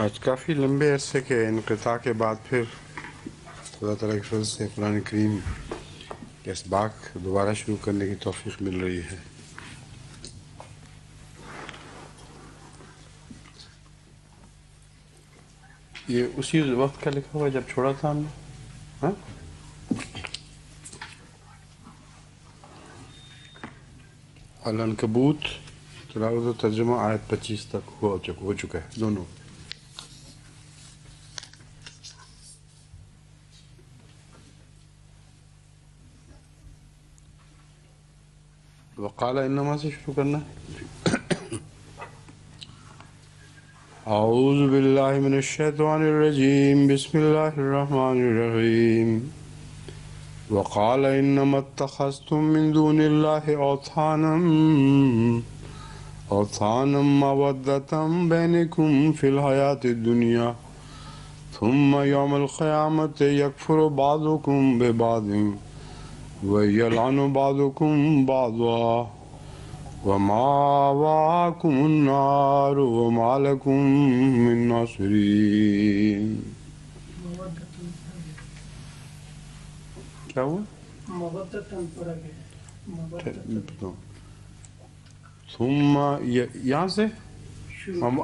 آج کافی لمبے عرصے کے انقطاع کے بعد پھر خدا تعالیٰ کی فضل سے قرآن کریم کے اسباق دوبارہ شروع کرنے کی توفیق مل رہی ہے۔ یہ اسی وقت کا لکھا ہوا جب چھوڑا تھا ہم نے؟ ہاں العنکبوت تلاوت و ترجمہ آیت 25 تک ہو چکا ہے دونوں۔ وقال انما سے شروع کرنا ہے۔ اعوذ باللہ من الشیطان الرجیم، بسم اللہ الرحمن الرحیم۔ وقال انما اتخذتم من دون اللہ اوثانا مودۃ بینکم فی الحیاۃ الدنیا ثم یوم القیامۃ یکفر بعضکم ببعض وَيَلْعَنُ بَعْضُكُمْ بَعْضًا وَمَأْوَاكُمُ النَّارُ وَمَا لَكُم مِّن نَّاصِرِينَ۔ کیا ہوا؟ ثم یہاں سے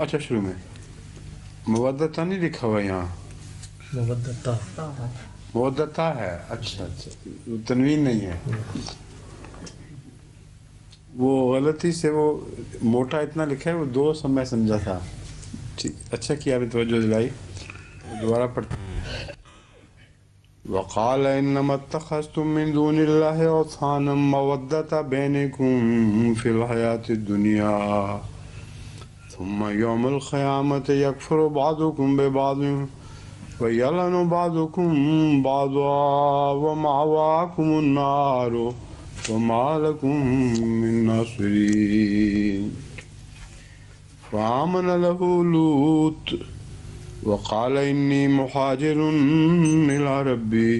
اچھا شروع میں مودتا نہیں لکھا ہوا یہاں، مودتا ہے۔ اچھا تنوین نہیں ہے، وہ غلطی سے وہ موٹا اتنا لکھا ہے، وہ دو میں سمجھا تھا۔ اچھا کیا آپ نے توجہ دلائی، دوبارہ پڑھتے۔ وقال انما اتخذتم من دون اللہ اوثانا مودۃ بینکم فی الحیاۃ الدنیا ثم یوم القیامۃ یکفر بعضکم ببعض وَيَلْعَنُ بَعْضُكُمْ بَعْضًا وَمَأْوَاكُمُ النَّارُ وَمَا لَكُم مِّن نَّاصِرِينَ۔ فَآمَنَ لَهُ لُوطٌ وَقَالَ إِنِّي مُهَاجِرٌ إِلَىٰ رَبِّي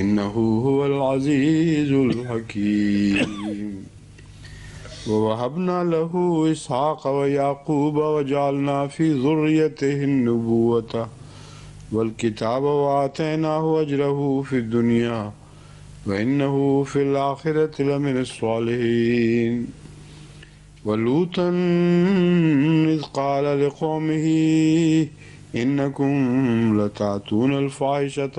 إِنَّهُ هُوَ الْعَزِيزُ الْحَكِيمُ۔ وَوَهَبْنَا لَهُ إِسْحَاقَ وَيَعْقُوبَ وَجَعَلْنَا فِي ذُرِّيَّتِهِ النُّبُوَّةَ والکتاب وآتیناہ اجرہ فی الدنیا وانہ فی الآخرۃ لمن الصالحین۔ ولوطا اذ قال لقومہ انکم لتأتون الفاحشۃ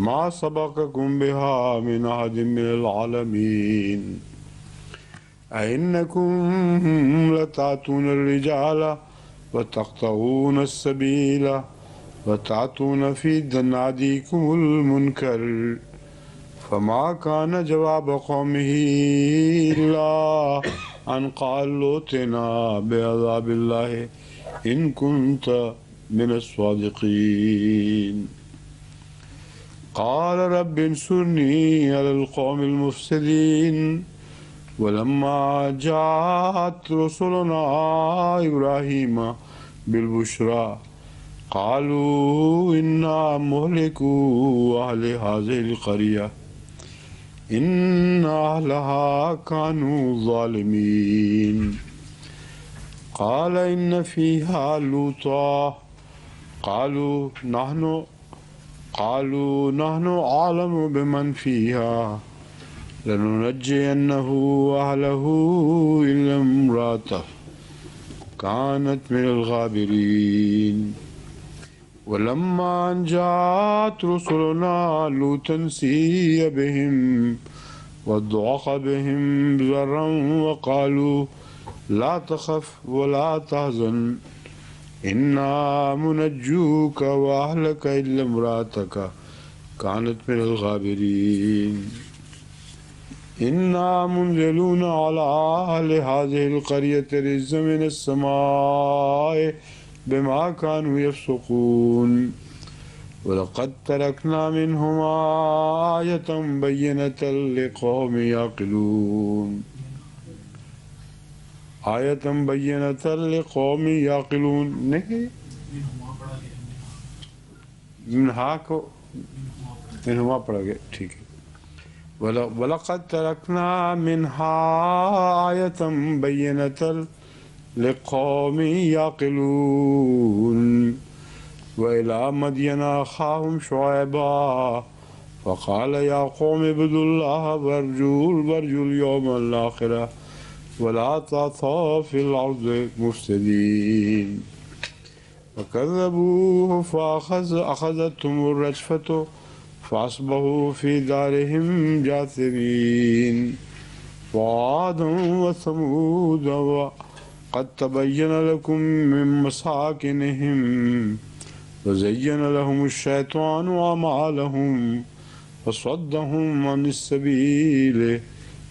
ما سبقکم بہا من احد من العالمین اینکم لتأتون الرجال وتقطعون السبیل وتعتون فی نادیکم المنکر فما کان جواب قومہ الا ان قالوا ائتنا بعذاب اللہ ان کنت من الصادقین۔ قال رب انصرنی علی القوم المفسدین۔ ولما جاءت رسلنا ابراہیم بالبشریٰ قالوا إنا مهلكو أهل هذه القرية إن أهلها كانوا ظالمين۔ قال إن فيها لوطا قالوا نحن أعلم بمن فيها لننجينه وأهله إلا امرأته كانت من الغابرين۔ ولما أن جاءت رسلنا لوطا سيء بهم وضاق بهم ذرعا وقالوا لا تخف ولا تحزن إنا منجوك وأهلك إلا امرأتك كانت من الغابرين إنا منزلون على أهل هذه القرية رجزا من السماء بما كانوا يفسقون ولقد تركنا منهما آية بينة لقوم يعقلون آية بينة لقوم يعقلون نہیں منہا کو منہما پڑھا گیا، ٹھیک ہے۔ وَلَقَدْ تَرَكْنَا مِنْهَا آيَةً بَيِّنَةً لقوم يعقلون وإلى مدين أخاهم شعيبا فقال يا قوم اعبدوا الله وارجوا اليوم الآخر ولا تعثوا في الأرض مفسدين فكذبوه فأخذتهم الرجفة فأصبحوا في دارهم جاثمين وعاد وثمود وقد تبين لكم من مساكنهم وزين لهم الشيطان أعمالهم فصدهم عن السبيل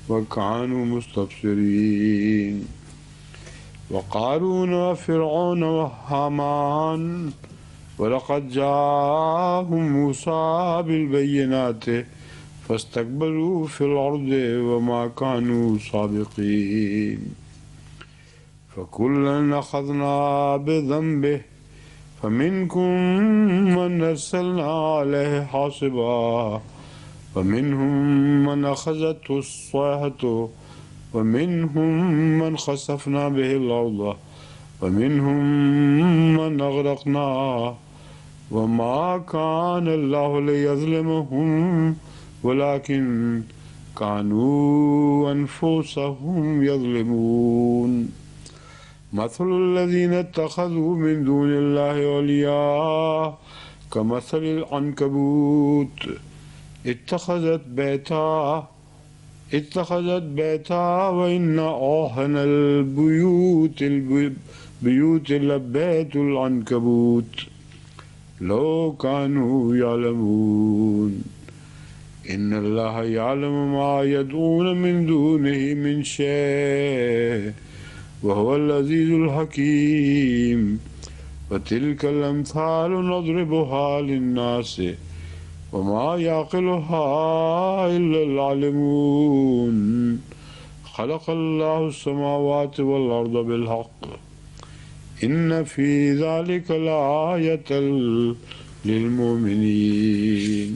وكانوا مستبصرين وقارون وفرعون وهامان ولقد جاءهم موسى بالبينات فاستكبروا في الأرض وما كانوا سابقين فكلا أخذنا بذنبه فمنكم من أرسلنا عليه حاصبا ومنهم من أخذته الصيحة ومنهم من خسفنا به الأرض ومنهم من أغرقنا وما كان الله ليظلمهم ولكن كانوا أنفسهم يظلمون مثل الذين اتخذوا من دون الله أولياء كمثل العنكبوت اتخذت بيتا وإن أوهن البيوت لبيت العنكبوت لو كانوا يعلمون إن الله يعلم ما يدعون من دونه من شيء وهو العزيز الحكيم وتلك الأمثال نضربها للناس وما يعقلها إلا العالمون خلق الله السماوات والأرض بالحق إن في ذلك لآية للمؤمنين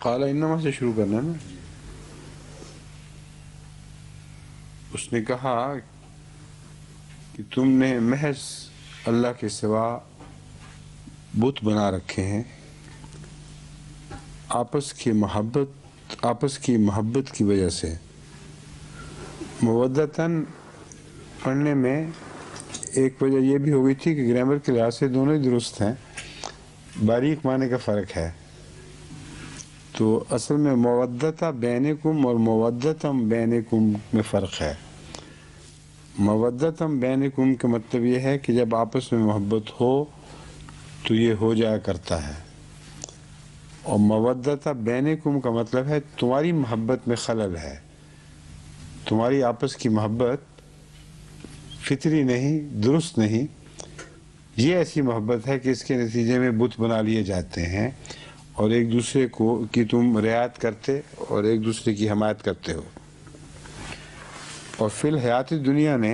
قال انما سے شروع کرنا نا. اس نے کہا کہ تم نے محض اللہ کے سوا بت بنا رکھے ہیں. آپس کی محبت کی وجہ سے. مودتاً پڑھنے میں ایک وجہ یہ بھی ہو گئی تھی کہ گرامر کے لحاظ سے دونوں ہی درست ہیں, باریک معنی کا فرق ہے. تو اصل میں مودتا بینکم اور مودتم بینکم میں فرق ہے. مودتم بینکم کا مطلب یہ ہے کہ جب آپس میں محبت ہو تو یہ ہو جایا کرتا ہے, اور مودتا بینکم کا مطلب ہے تمہاری محبت میں خلل ہے, تمہاری آپس کی محبت فطری نہیں, درست نہیں. یہ ایسی محبت ہے کہ اس کے نتیجے میں بت بنا لیے جاتے ہیں اور ایک دوسرے کو کی تم رعایت کرتے اور ایک دوسرے کی حمایت کرتے ہو. اور فی الحیات دنیا نے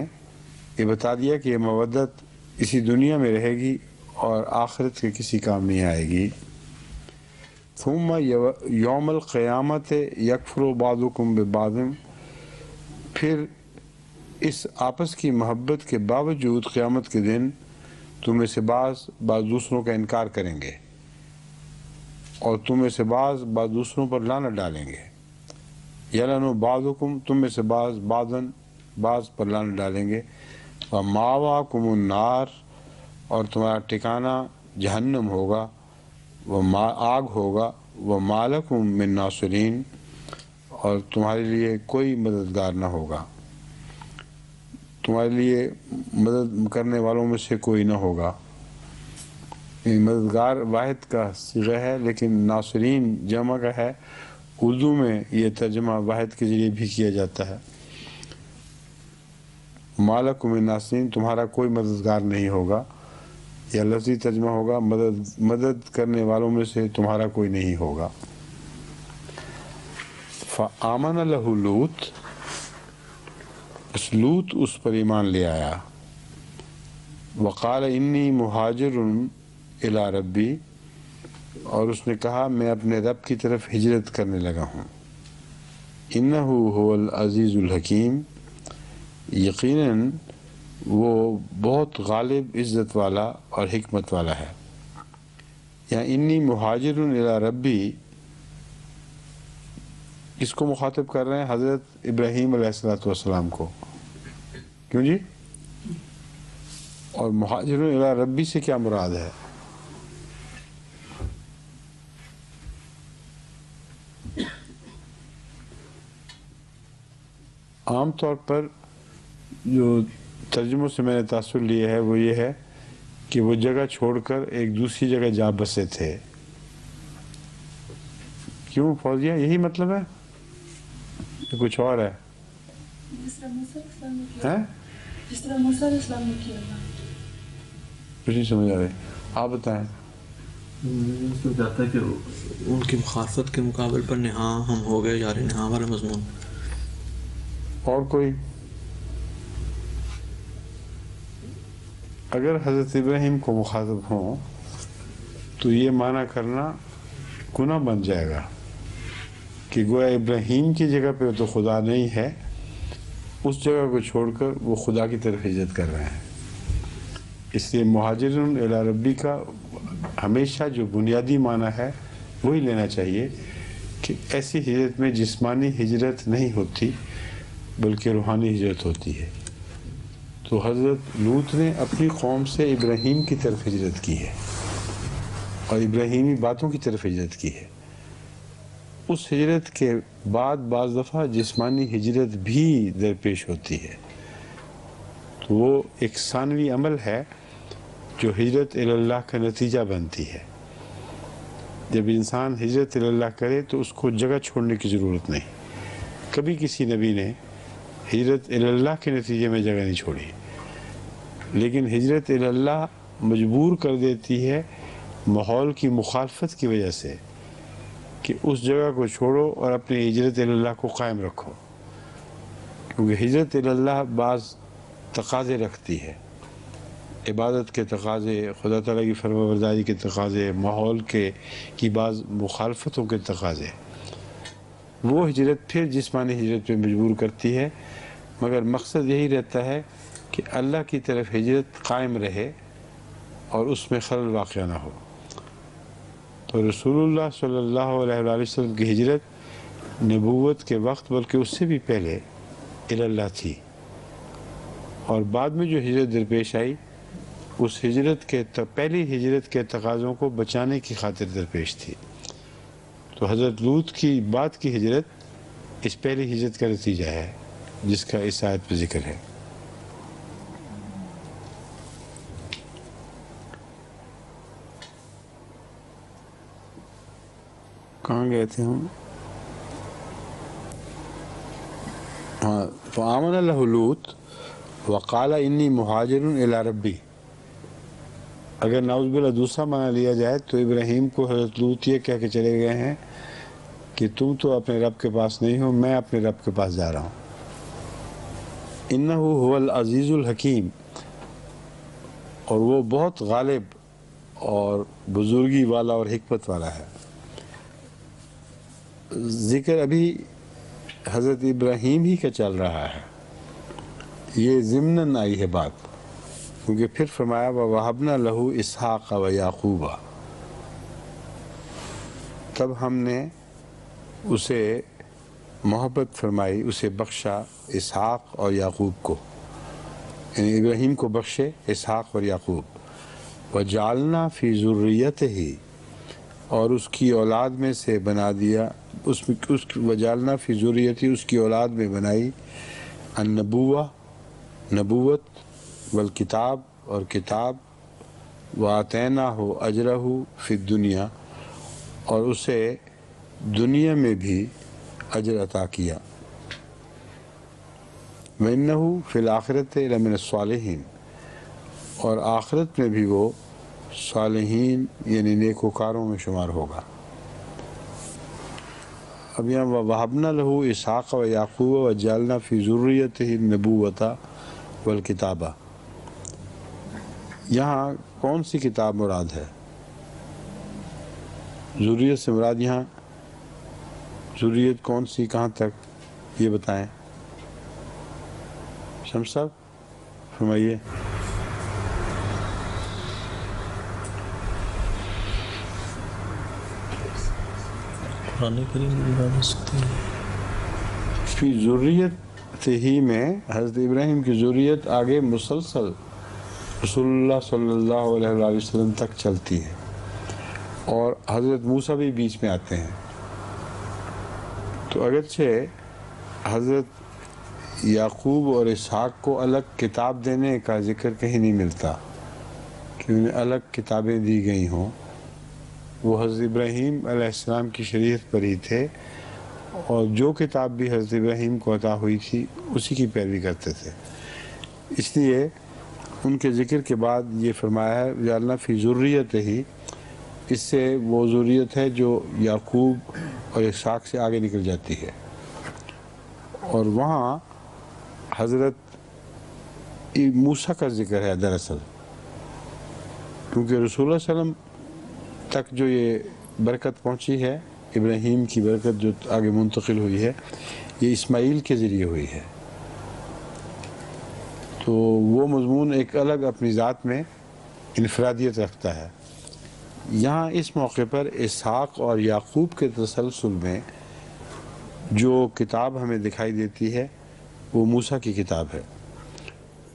یہ بتا دیا کہ یہ مودت اسی دنیا میں رہے گی اور آخرت کے کسی کام نہیں آئے گی. ثم یوم القیامت یکفر بعضکم ببعض, پھر اس آپس کی محبت کے باوجود قیامت کے دن تم میں سے بعض دوسروں کا انکار کریں گے اور تم میں سے بعض دوسروں پر لعنت ڈالیں گے. یلنو بعضکم, تم میں سے بعض پر لعنت ڈالیں گے. وماواکم النار, اور تمہارا ٹھکانہ جہنم ہوگا, وہ آگ ہوگا. ومالکم من ناصرین, اور تمہارے لیے کوئی مددگار نہ ہوگا, تمہارے لیے مدد کرنے والوں میں سے کوئی نہ ہوگا. مددگار واحد کا صیغہ ہے لیکن ناصرین جمع کا ہے. اردو میں یہ ترجمہ واحد کے ذریعے بھی کیا جاتا ہے. مالکم من ناصرین, تمہارا کوئی مددگار نہیں ہوگا, یا لفظی ترجمہ ہوگا مدد کرنے والوں میں سے تمہارا کوئی نہیں ہوگا. فآمن لہ لوط, لوط اس پر ایمان لے آیا. وقال انی مہاجر الی ربی، اور اس نے کہا میں اپنے رب کی طرف ہجرت کرنے لگا ہوں. انہ هو العزیز الحکیم، یقیناً وہ بہت غالب، عزت والا اور حکمت والا ہے. یا انی مہاجر الی ربی اس کو مخاطب کر رہے ہیں حضرت ابراہیم علیہ السلام کو. کیوں جی؟ اور مہاجر الی ربی سے کیا مراد ہے؟ عام طور پر جو ترجموں سے میں نے تاثر لیا ہے وہ یہ ہے کہ وہ جگہ چھوڑ کر ایک دوسری جگہ جا بسے تھے. کیوں فوزیہ، یہی مطلب ہے کہ کچھ اور ہے؟ جس طرح موسیٰ علیہ السلام نے کیا تھا. کچھ نہیں سمجھ آ رہے، آپ بتائیں. اس میں جاتا ہے کہ ان کی مخالفت کے مقابل پر نہاں ہم ہو گئے جا رہے ہیں، نہاں والا مضمون. اور کوئی؟ اگر حضرت ابراہیم کو مخاطب ہوں تو یہ معنی کرنا گناہ بن جائے گا کہ گویا ابراہیم کی جگہ پہ تو خدا نہیں ہے، اس جگہ کو چھوڑ کر وہ خدا کی طرف ہجرت کر رہے ہیں. اس لیے مہاجرن الی ربی کا ہمیشہ جو بنیادی معنی ہے وہی لینا چاہیے کہ ایسی ہجرت میں جسمانی ہجرت نہیں ہوتی بلکہ روحانی ہجرت ہوتی ہے. تو حضرت لوط نے اپنی قوم سے ابراہیم کی طرف ہجرت کی ہے اور ابراہیمی باتوں کی طرف ہجرت کی ہے. اس ہجرت کے بعد بعض دفعہ جسمانی ہجرت بھی درپیش ہوتی ہے. تو وہ ایک ثانوی عمل ہے جو ہجرت الی اللہ کا نتیجہ بنتی ہے. جب انسان ہجرت الی اللہ کرے تو اس کو جگہ چھوڑنے کی ضرورت نہیں. کبھی کسی نبی نے ہجرت الی اللہ کے نتیجے میں جگہ نہیں چھوڑی، لیکن ہجرت الی اللہ مجبور کر دیتی ہے ماحول کی مخالفت کی وجہ سے کہ اس جگہ کو چھوڑو اور اپنی ہجرت الی اللہ کو قائم رکھو. کیونکہ ہجرت الی اللہ بعض تقاضے رکھتی ہے، عبادت کے تقاضے، خدا تعالیٰ کی فرمانبرداری کے تقاضے، ماحول کی بعض مخالفتوں کے تقاضے. وہ ہجرت پھر جسمانی ہجرت پہ مجبور کرتی ہے، مگر مقصد یہی رہتا ہے کہ اللہ کی طرف ہجرت قائم رہے اور اس میں خلل واقع نہ ہو. تو رسول اللہ صلی اللہ علیہ وآلہ وسلم کی ہجرت نبوت کے وقت بلکہ اس سے بھی پہلے الی اللہ تھی، اور بعد میں جو ہجرت درپیش آئی اس ہجرت کے پہلی ہجرت کے تقاضوں کو بچانے کی خاطر درپیش تھی. تو حضرت لوط کی بعد کی ہجرت اس پہلی ہجرت کا نتیجہ ہے جس کا اس آیت پہ ذکر ہے. کہاں گئے تھے ہم؟ ہاں، فآمن لہ لوط وقال انی مہاجر الی ربی. اگر نعوذ باللہ دوسرا معنی لیا جائے تو ابراہیم کو حضرت لوط یہ کہہ کے چلے گئے ہیں کہ تم تو اپنے رب کے پاس نہیں ہو، میں اپنے رب کے پاس جا رہا ہوں. انہ هو العزیز الحکیم، اور وہ بہت غالب اور بزرگی والا اور حکمت والا ہے. ذکر ابھی حضرت ابراہیم ہی کا چل رہا ہے، یہ ضمناً آئی ہے بات، کیونکہ پھر فرمایا وَوَهَبْنَا لَهُ إِسْحَاقَ وَيَعْقُوبَ. تب ہم نے اسے محبت فرمائی، اسے بخشا اسحاق اور یعقوب کو، یعنی ابراہیم کو بخشے اسحاق اور یعقوب. وَجَعَلْنَا فِي ذُرِّيَّتِهِ، اور اس کی اولاد میں سے بنا دیا، وَجَعَلْنَا فِي ذُرِّيَّتِهِ، اس کی اولاد میں بنائی النبوہ، نبوت، والکتاب، اور کتاب، وَآتَيْنَاهُ أَجْرَهُ فِي الدُّنْيَا، اور اسے دنیا میں بھی اجر عطا کیا. وَإِنَّهُ فِي الْآخِرَةِ لَمِنَ الصَّالِحِينَ، اور آخرت میں بھی وہ صالحین یعنی نیکوکاروں میں شمار ہوگا. اب یہاں وَوَهَبْنَا لَهُ إِسْحَاقَ وَيَعْقُوبَ وَجَعَلْنَا فِي ذُرِّيَّتِهِ النُّبُوَّةَ وَالْكِتَابَ. یہاں کون سی کتاب مراد ہے؟ ذریت سے مراد یہاں ذریت کون سی کہاں تک یہ بتائیں. شمس صاحب فرمائیے. قرآن کریم کی مراد ہو سکتی ہے. فی ذریت ہی میں حضرت ابراہیم کی ذریت آگے مسلسل رسول اللہ صلی اللہ علیہ وآلہ وسلم تک چلتی ہے، اور حضرت موسیٰ بھی بیچ میں آتے ہیں. تو اگرچہ حضرت یعقوب اور اسحاق کو الگ کتاب دینے کا ذکر کہیں نہیں ملتا کہ انہیں الگ کتابیں دی گئی ہوں، وہ حضرت ابراہیم علیہ السلام کی شریعت پر ہی تھے، اور جو کتاب بھی حضرت ابراہیم کو عطا ہوئی تھی اسی کی پیروی کرتے تھے. اس لیے ان کے ذکر کے بعد یہ فرمایا ہے جعلنا فی ذریت ہی، اس سے وہ ذریت ہے جو یعقوب اور اسحاق سے آگے نکل جاتی ہے. اور وہاں حضرت موسیٰ کا ذکر ہے دراصل، کیونکہ رسول اللہ صلی اللہ علیہ وسلم تک جو یہ برکت پہنچی ہے، ابراہیم کی برکت جو آگے منتقل ہوئی ہے، یہ اسماعیل کے ذریعے ہوئی ہے. تو وہ مضمون ایک الگ اپنی ذات میں انفرادیت رکھتا ہے. یہاں اس موقع پر اسحاق اور یعقوب کے تسلسل میں جو کتاب ہمیں دکھائی دیتی ہے وہ موسیٰ کی کتاب ہے.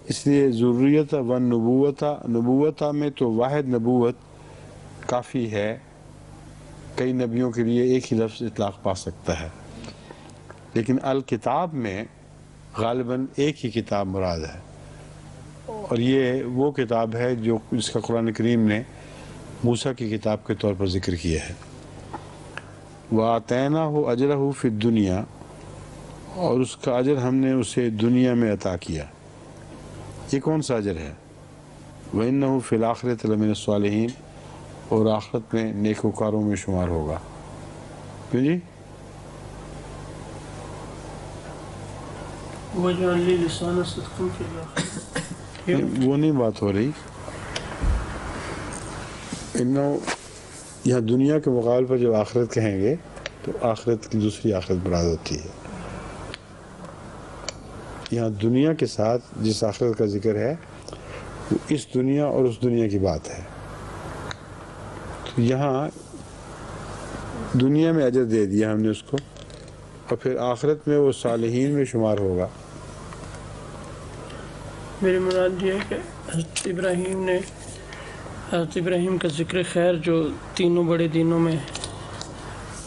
اس لیے ذریت و نبوتہ میں تو واحد نبوت کافی ہے، کئی نبیوں کے لیے ایک ہی لفظ اطلاق پا سکتا ہے، لیکن الکتاب میں غالباً ایک ہی کتاب مراد ہے، اور یہ وہ کتاب ہے جو جس کا قرآن کریم نے موسیٰ کی کتاب کے طور پر ذکر کیا ہے. وَآتَيْنَاهُ أَجْرَهُ فِي الدُّنْيَا، اور اس کا اجر ہم نے اسے دنیا میں عطا کیا. یہ کون سا اجر ہے؟ وَإِنَّهُ فِي الْآخِرَةِ لَمِنَ الصَّالِحِينَ، اور آخرت میں نیکوکاروں میں شمار ہوگا. کیوں جی؟ وَجْعَلْ لِي لِسَانَ صِدْقٍ فِي الْآخِرَةِ، وہ نہیں بات ہو رہی. یہاں دنیا کے مقابل پر جب آخرت کہیں گے تو آخرت کی دوسری آخرت مراد ہوتی ہے. یہاں دنیا کے ساتھ جس آخرت کا ذکر ہے وہ اس دنیا اور اس دنیا کی بات ہے. تو یہاں دنیا میں اجر دے دیا ہم نے اس کو، اور پھر آخرت میں وہ صالحین میں شمار ہوگا. میری مراد یہ ہے کہ حضرت ابراہیم کا ذکر خیر جو تینوں بڑے دینوں میں،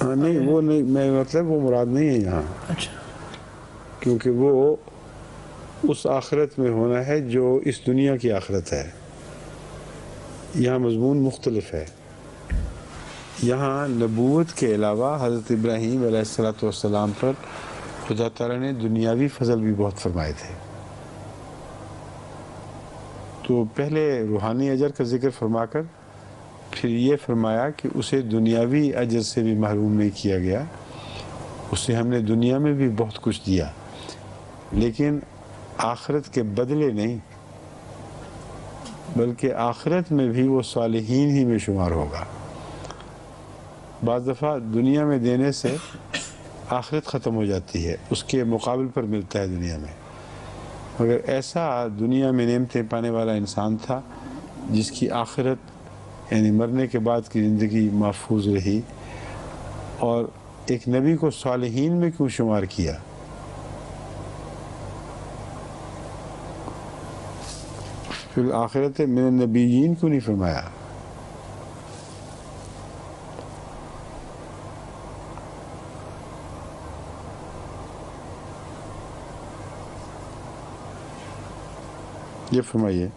ہاں نہیں وہ نہیں، میں مطلب وہ مراد نہیں ہے یہاں. اچھا، کیونکہ وہ اس آخرت میں ہونا ہے جو اس دنیا کی آخرت ہے. یہاں مضمون مختلف ہے. یہاں نبوت کے علاوہ حضرت ابراہیم علیہ السلام پر خدا تعالیٰ نے دنیاوی فضل بھی بہت فرمائے تھے. تو پہلے روحانی اجر کا ذکر فرما کر پھر یہ فرمایا کہ اسے دنیاوی اجر سے بھی محروم نہیں کیا گیا. اسے ہم نے دنیا میں بھی بہت کچھ دیا، لیکن آخرت کے بدلے نہیں، بلکہ آخرت میں بھی وہ صالحین ہی میں شمار ہوگا. بعض دفعہ دنیا میں دینے سے آخرت ختم ہو جاتی ہے، اس کے مقابل پر ملتا ہے دنیا میں. مگر ایسا دنیا میں نعمتیں پانے والا انسان تھا جس کی آخرت یعنی مرنے کے بعد کی زندگی محفوظ رہی. اور ایک نبی کو صالحین میں کیوں شمار کیا؟ فی الآخرت من النبیین کیوں نہیں فرمایا؟ یہ فرمائیے.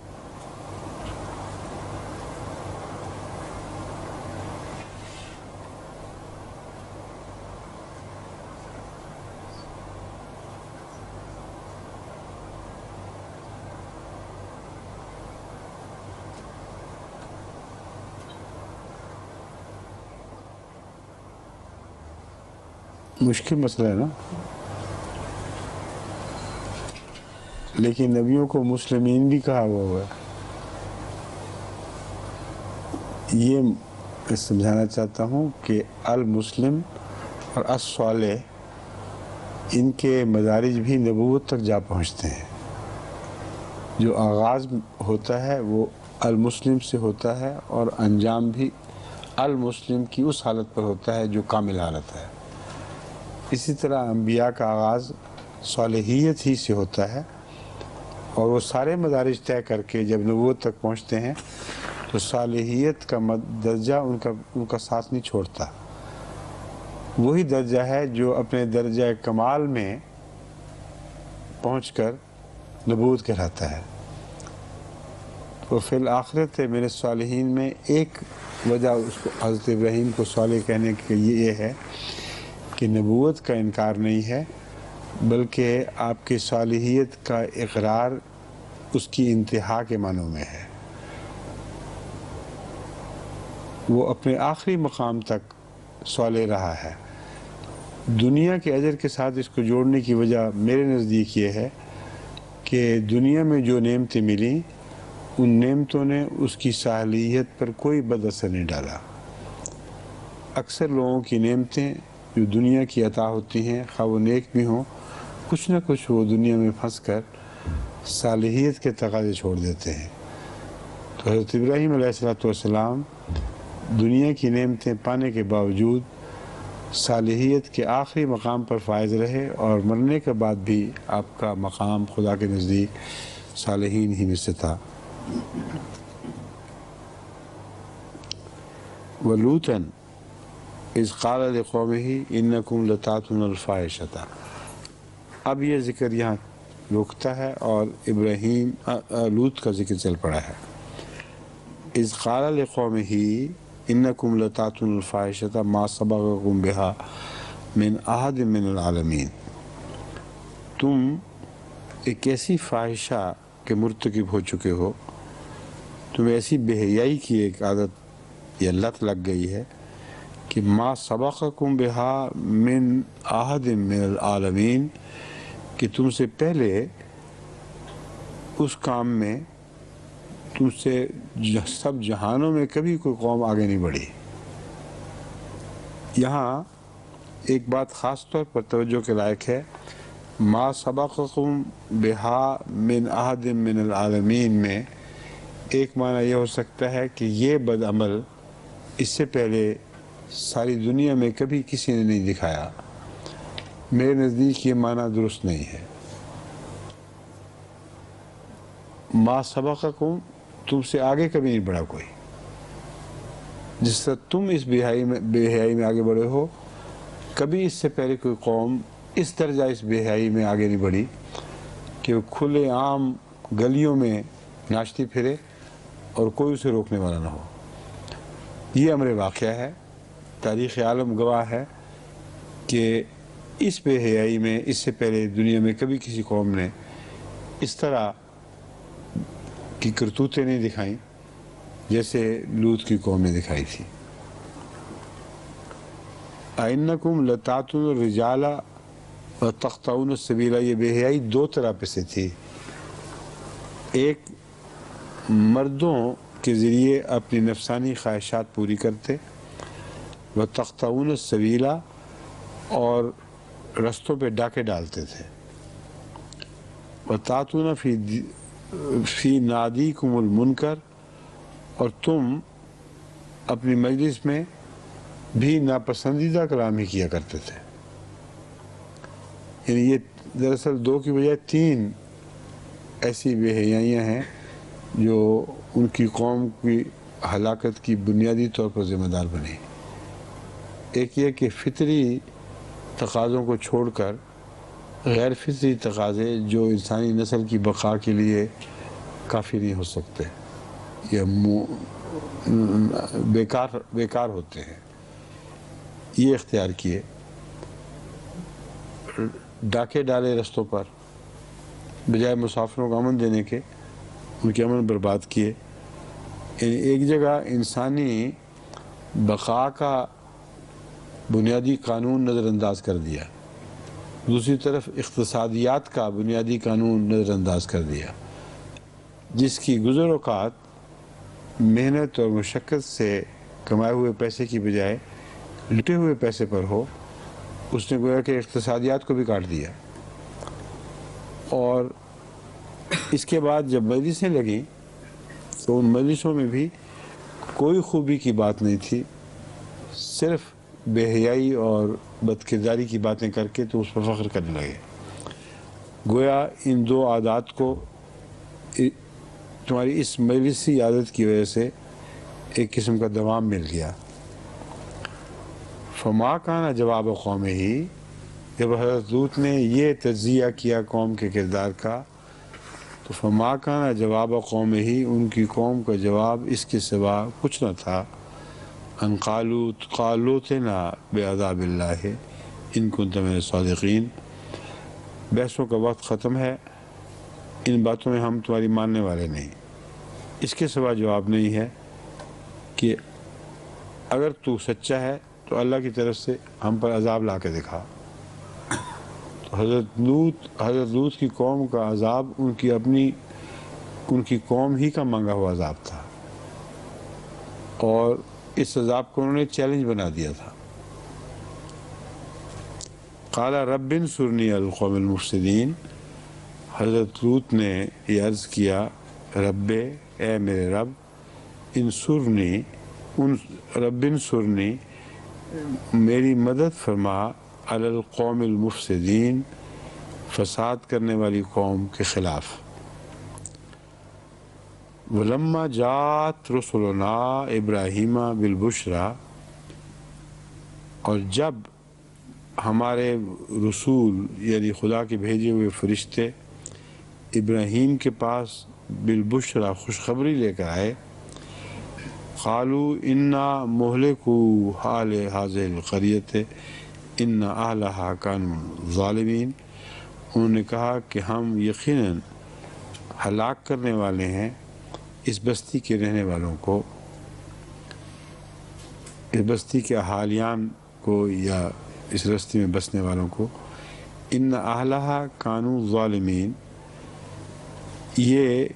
مشکل مسئلہ ہے نا، لیکن نبیوں کو مسلمین بھی کہا ہوا ہے. یہ میں سمجھانا چاہتا ہوں کہ المسلم اور الصالح ان کے مدارج بھی نبوت تک جا پہنچتے ہیں. جو آغاز ہوتا ہے وہ المسلم سے ہوتا ہے اور انجام بھی المسلم کی اس حالت پر ہوتا ہے جو کامل حالت ہے. اسی طرح انبیاء کا آغاز صالحیت ہی سے ہوتا ہے اور وہ سارے مدارج طے کر کے جب نبوت تک پہنچتے ہیں تو صالحیت کا درجہ ان کا ساتھ نہیں چھوڑتا. وہی درجہ ہے جو اپنے درجہ کمال میں پہنچ کر نبوت کہلاتا ہے. تو فی الآخرت من الصالحین میں ایک وجہ اس کو حضرت ابراہیم کو صالح کہنے کی یہ ہے کہ نبوت کا انکار نہیں ہے بلکہ آپ کی صالحیت کا اقرار اس کی انتہا کے معنوں میں ہے. وہ اپنے آخری مقام تک صالح رہا ہے. دنیا کے اجر کے ساتھ اس کو جوڑنے کی وجہ میرے نزدیک یہ ہے کہ دنیا میں جو نعمتیں ملیں ان نعمتوں نے اس کی صالحیت پر کوئی بد اثر نہیں ڈالا. اکثر لوگوں کی نعمتیں جو دنیا کی عطا ہوتی ہیں خواہ وہ نیک بھی ہوں کچھ نہ کچھ وہ دنیا میں پھنس کر صالحیت کے تقاضے چھوڑ دیتے ہیں. تو حضرت ابراہیم علیہ السلام دنیا کی نعمتیں پانے کے باوجود صالحیت کے آخری مقام پر فائز رہے اور مرنے کے بعد بھی آپ کا مقام خدا کے نزدیک صالحین ہی میں سے تھا. وَلُوطًا اِذْ قَالَ لِقَوْمِهِ إِنَّكُمْ لَتَأْتُونَ الْفَاحِشَةَ. اب یہ ذکر یہاں رکتا ہے اور ابراہیم لوط کا ذکر چل پڑا ہے. اِذْ قَالَ لِقَوْمِهِ إِنَّكُمْ لَتَأْتُونَ الْفَاحِشَةَ مَا سَبَقَكُمْ بِهَا مِنْ أَحَدٍ مِنَ الْعَالَمِينَ. تم ایک ایسی فاحشہ کے مرتکب ہو چکے ہو، تمہیں ایسی بے حیائی کی ایک عادت یا لت لگ گئی ہے کہ ما سبقکم بہا من احد من العالمین، کہ تم سے پہلے اس کام میں تم سے سب جہانوں میں کبھی کوئی قوم آگے نہیں بڑھی. یہاں ایک بات خاص طور پر توجہ کے لائق ہے. ما سبقکم بہا من احد من العالمین میں ایک معنی یہ ہو سکتا ہے کہ یہ بد عمل اس سے پہلے ساری دنیا میں کبھی کسی نے نہیں دکھایا. میرے نزدیک یہ معنی درست نہیں ہے. ما سبقکم تم سے آگے کبھی نہیں بڑھا کوئی. جس طرح تم اس بے حیائی میں آگے بڑھے ہو، کبھی اس سے پہلے کوئی قوم اس درجہ اس بے حیائی میں آگے نہیں بڑھی کہ وہ کھلے عام گلیوں میں ناچتی پھرے اور کوئی اسے روکنے والا نہ ہو. یہ امر واقعہ ہے. تاریخ عالم گواہ ہے کہ اس بے حیائی میں اس سے پہلے دنیا میں کبھی کسی قوم نے اس طرح کی کرتوتیں نہیں دکھائیں جیسے لوط کی قوم نے دکھائی تھی. اَإِنَّكُمْ لَتَأْتُونَ الرِّجَالَ وَتَقْطَعُونَ السَّبِيلَ. یہ بے حیائی دو طرح پہ سے تھی. ایک مردوں کے ذریعے اپنی نفسانی خواہشات پوری کرتے، وَتَقْطَعُونَ السَّبِيلَ اور رستوں پہ ڈاکے ڈالتے تھے. وَتَأْتُونَ فی نادیکم المنکر، اور تم اپنی مجلس میں بھی ناپسندیدہ کلام ہی کیا کرتے تھے. یعنی یہ دراصل دو کی بجائے تین ایسی بے حیائیاں ہیں جو ان کی قوم کی ہلاکت کی بنیادی طور پر ذمہ دار بنی. ایک یہ کہ فطری تقاضوں کو چھوڑ کر غیر فطری تقاضے جو انسانی نسل کی بقا کے لیے کافی نہیں ہو سکتے یا بیکار ہوتے ہیں، یہ اختیار کیے. ڈاکے ڈالے رستوں پر، بجائے مسافروں کو امن دینے کے ان کے امن برباد کیے. یعنی ایک جگہ انسانی بقا کا بنیادی قانون نظر انداز کر دیا، دوسری طرف اقتصادیات کا بنیادی قانون نظر انداز کر دیا، جس کی گزر اوقات محنت اور مشقت سے کمائے ہوئے پیسے کی بجائے لٹے ہوئے پیسے پر ہو، اس نے گویا کہ اقتصادیات کو بھی کاٹ دیا۔ اور اس کے بعد جب مجلسیں لگیں تو ان مجلسوں میں بھی کوئی خوبی کی بات نہیں تھی، صرف بے حیائی اور بد کرداری کی باتیں کر کے تو اس پر فخر کرنے لگے۔ گویا ان دو عادات کو تمہاری اس مجلسی عادت کی وجہ سے ایک قسم کا دوام مل گیا۔ فما کانا جواب قوم ہی، جب حضرت لوط نے یہ تجزیہ کیا قوم کے کردار کا تو فما کانا جواب قوم ہی، ان کی قوم کا جواب اس کے سوا کچھ نہ تھا، ان قالوتنا بعذاب اللہ ان کنتم من الصادقین، بحثوں کا وقت ختم ہے، ان باتوں میں ہم تمہاری ماننے والے نہیں۔ اس کے سوا جواب نہیں ہے کہ اگر تو سچا ہے تو اللہ کی طرف سے ہم پر عذاب لا کے دکھا۔ تو حضرت لوط کی قوم کا عذاب ان کی قوم ہی کا مانگا ہوا عذاب تھا، اور اس عذاب کو انہوں نے چیلنج بنا دیا تھا۔ قال رب انصرنی علی القوم المفسدین، حضرت لوط نے یہ عرض کیا، رب اے میرے رب، رب انصرنی میری مدد فرما، علی القوم المفسدین فساد کرنے والی قوم کے خلاف۔ ولما جات رسولنا ابراہیم بالبشرا، اور جب ہمارے رسول یعنی خدا کے بھیجے ہوئے فرشتے ابراہیم کے پاس بالبشرا خوشخبری لے کر آئے، قالوا انا مہلکو حال هذه القریۃ ان اہلہا کانوا ظالمین، انہوں نے کہا کہ ہم یقیناً ہلاک کرنے والے ہیں اس بستی کے رہنے والوں کو، اس بستی کے اہالیان کو یا اس بستی میں بسنے والوں کو۔ ان اہلہا کانوا ظالمین، یہ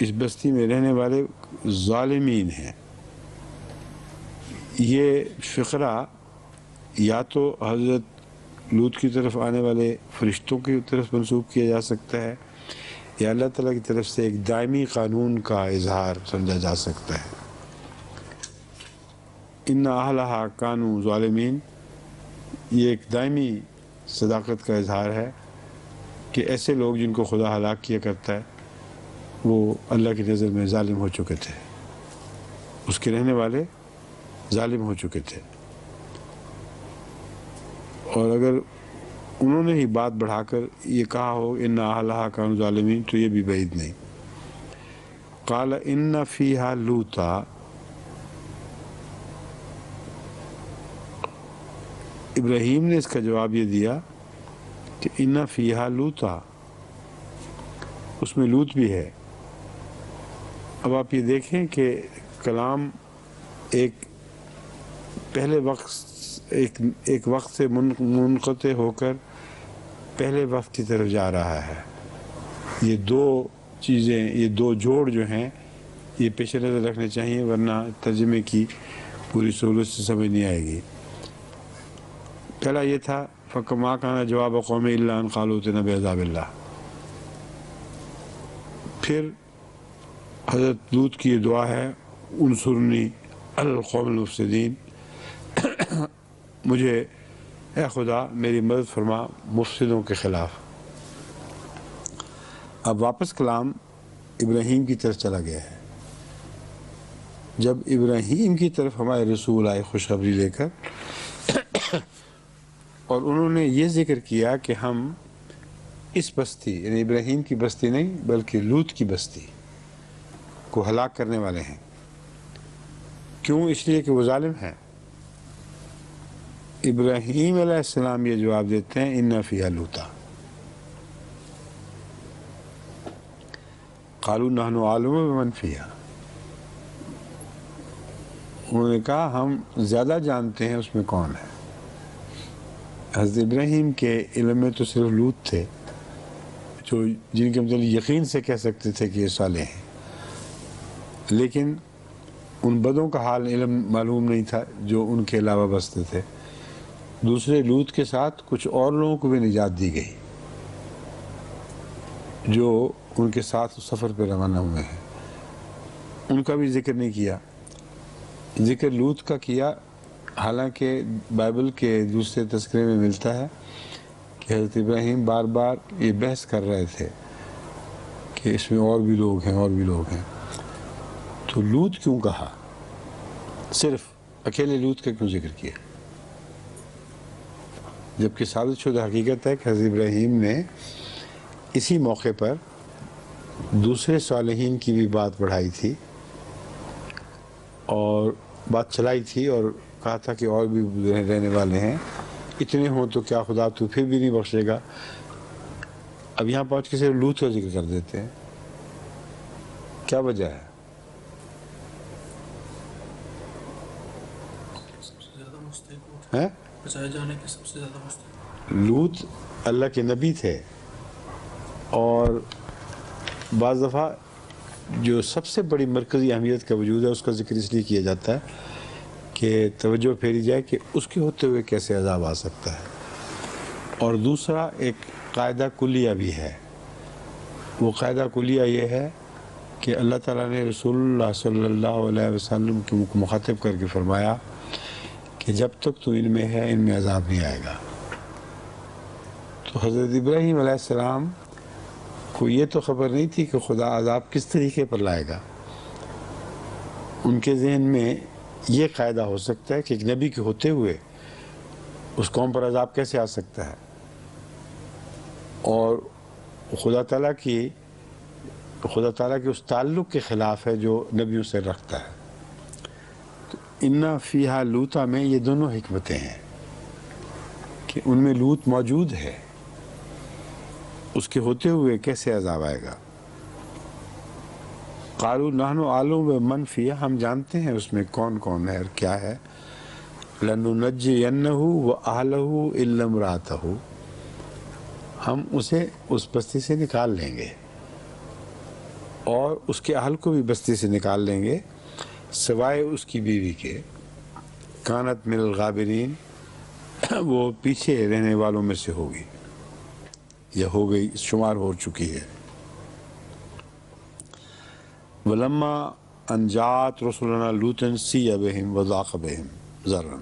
اس بستی میں رہنے والے ظالمین ہیں۔ یہ فقرہ یا تو حضرت لوط کی طرف آنے والے فرشتوں کی طرف منسوب کیا جا سکتا ہے، یا اللہ تعالیٰ کی طرف سے ایک دائمی قانون کا اظہار سمجھا جا سکتا ہے۔ ان اہلہا کانوا ظالمین، یہ ایک دائمی صداقت کا اظہار ہے کہ ایسے لوگ جن کو خدا ہلاک کیا کرتا ہے وہ اللہ کی نظر میں ظالم ہو چکے تھے، اس کے رہنے والے ظالم ہو چکے تھے، اور اگر انہوں نے ہی بات بڑھا کر یہ کہا ہو ان اہلہا کانوا ظالمین تو یہ بھی بعید نہیں۔ قال ان فیہا لوطا، ابراہیم نے اس کا جواب یہ دیا کہ ان فیہا لوطا، اس میں لوط بھی ہے۔ اب آپ یہ دیکھیں کہ کلام ایک پہلے ایک وقت سے منقطع ہو کر پہلے وقت کی طرف جا رہا ہے۔ یہ دو چیزیں، یہ دو جوڑ جو ہیں یہ پیش نظر رکھنے چاہیے، ورنہ ترجمے کی پوری سہولت سے سمجھ نہیں آئے گی۔ پہلا یہ تھا فَمَا كَانَ جَوَابَ قَوْمِهِ إِلَّا أَنْ قَالُوا ائْتِنَا بِعَذَابِ اللَّهِ، پھر حضرت لوط کی یہ دعا ہے انصرنی علی القوم المفسدین، مجھے اے خدا میری مدد فرما مفسدوں کے خلاف۔ اب واپس کلام ابراہیم کی طرف چلا گیا ہے۔ جب ابراہیم کی طرف ہمارے رسول آئے خوشخبری لے کر، اور انہوں نے یہ ذکر کیا کہ ہم اس بستی، یعنی ابراہیم کی بستی نہیں بلکہ لوط کی بستی کو ہلاک کرنے والے ہیں۔ کیوں؟ اس لیے کہ وہ ظالم ہیں۔ ابراہیم علیہ السلام یہ جواب دیتے ہیں ان فیہا لوطا، قالوا نحن اعلم بمن فیہا، انہوں نے کہا ہم زیادہ جانتے ہیں اس میں کون ہے۔ حضرت ابراہیم کے علم میں تو صرف لوط تھے جو جن کے متعلق یقین سے کہہ سکتے تھے کہ یہ صالح ہیں، لیکن ان بدوں کا حال علم معلوم نہیں تھا جو ان کے علاوہ بستے تھے. دوسرے لوط کے ساتھ کچھ اور لوگوں کو بھی نجات دی گئی جو ان کے ساتھ سفر پہ روانہ ہوئے ہیں. ان کا بھی ذکر نہیں کیا. ذکر لوط کا کیا، حالانکہ بائبل کے دوسرے تذکرے میں ملتا ہے کہ حضرت ابراہیم بار بار یہ بحث کر رہے تھے کہ اس میں اور بھی لوگ ہیں اور بھی لوگ ہیں. تو لوط کیوں کہا؟ صرف اکیلے لوط کا کیوں ذکر کیا؟ جبکہ ثابت شدہ حقیقت ہے کہ حضرت ابراہیم نے اسی موقع پر دوسرے صالحین کی بھی بات بڑھائی تھی اور بات چلائی تھی اور کہا تھا کہ اور بھی رہنے والے ہیں، اتنے ہوں تو کیا خدا تو پھر بھی نہیں بخشے گا. اب یہاں پہنچ کے صرف لوط کا ذکر کر دیتے ہیں. کیا وجہ ہے؟ بچائے جانے کے سب سے زیادہ مستحق. لوط اللہ کے نبی تھے، اور بعض دفعہ جو سب سے بڑی مرکزی اہمیت کا وجود ہے اس کا ذکر اس لیے کیا جاتا ہے کہ توجہ پھیری جائے کہ اس کے ہوتے ہوئے کیسے عذاب آ سکتا ہے. اور دوسرا ایک قاعدہ کلیہ بھی ہے. وہ قاعدہ کلیہ یہ ہے کہ اللہ تعالیٰ نے رسول اللہ صلی اللہ علیہ وسلم کو مخاطب کر کے فرمایا کہ جب تک تو ان میں ہے ان میں عذاب نہیں آئے گا. تو حضرت ابراہیم علیہ السلام کو یہ تو خبر نہیں تھی کہ خدا عذاب کس طریقے پر لائے گا. ان کے ذہن میں یہ قاعدہ ہو سکتا ہے کہ ایک نبی کے ہوتے ہوئے اس قوم پر عذاب کیسے آ سکتا ہے، اور خدا تعالیٰ کے اس تعلق کے خلاف ہے جو نبیوں سے رکھتا ہے. تو انا فیہا لوطا میں یہ دونوں حکمتیں ہیں کہ ان میں لوط موجود ہے، اس کے ہوتے ہوئے کیسے عذاب آئے گا. قالوا نحن اعلم بمن فیہا، ہم جانتے ہیں اس میں کون کون ہے اور کیا ہے. لننجینہ واہلہ الا امرأتہ، ہم اسے اس بستی سے نکال لیں گے اور اس کے اہل کو بھی بستی سے نکال لیں گے سوائے اس کی بیوی کے. کانت من الغابرین، وہ پیچھے رہنے والوں میں سے ہوگی یا ہو گئی، شمار ہو چکی ہے. ولما ان جاءت رسلنا لوطا سیء بهم وضاق بهم ذرا.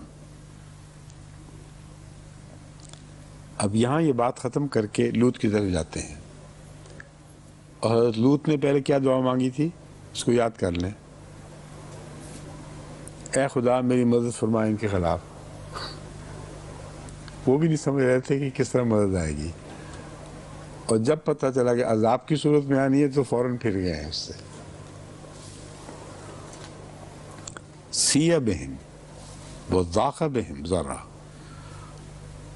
اب یہاں یہ بات ختم کر کے لوط کی طرف جاتے ہیں، اور حضرت لوط نے پہلے کیا دعا مانگی تھی اس کو یاد کر لیں. اے خدا میری مدد فرما ان کے خلاف. وہ بھی نہیں سمجھ رہے تھے کہ کس طرح مدد آئے گی، اور جب پتہ چلا کہ عذاب کی صورت میں آنی ہے تو فوراً پھر گئے ہیں اس سے. سیئ بہم وضاق بہم ذرا،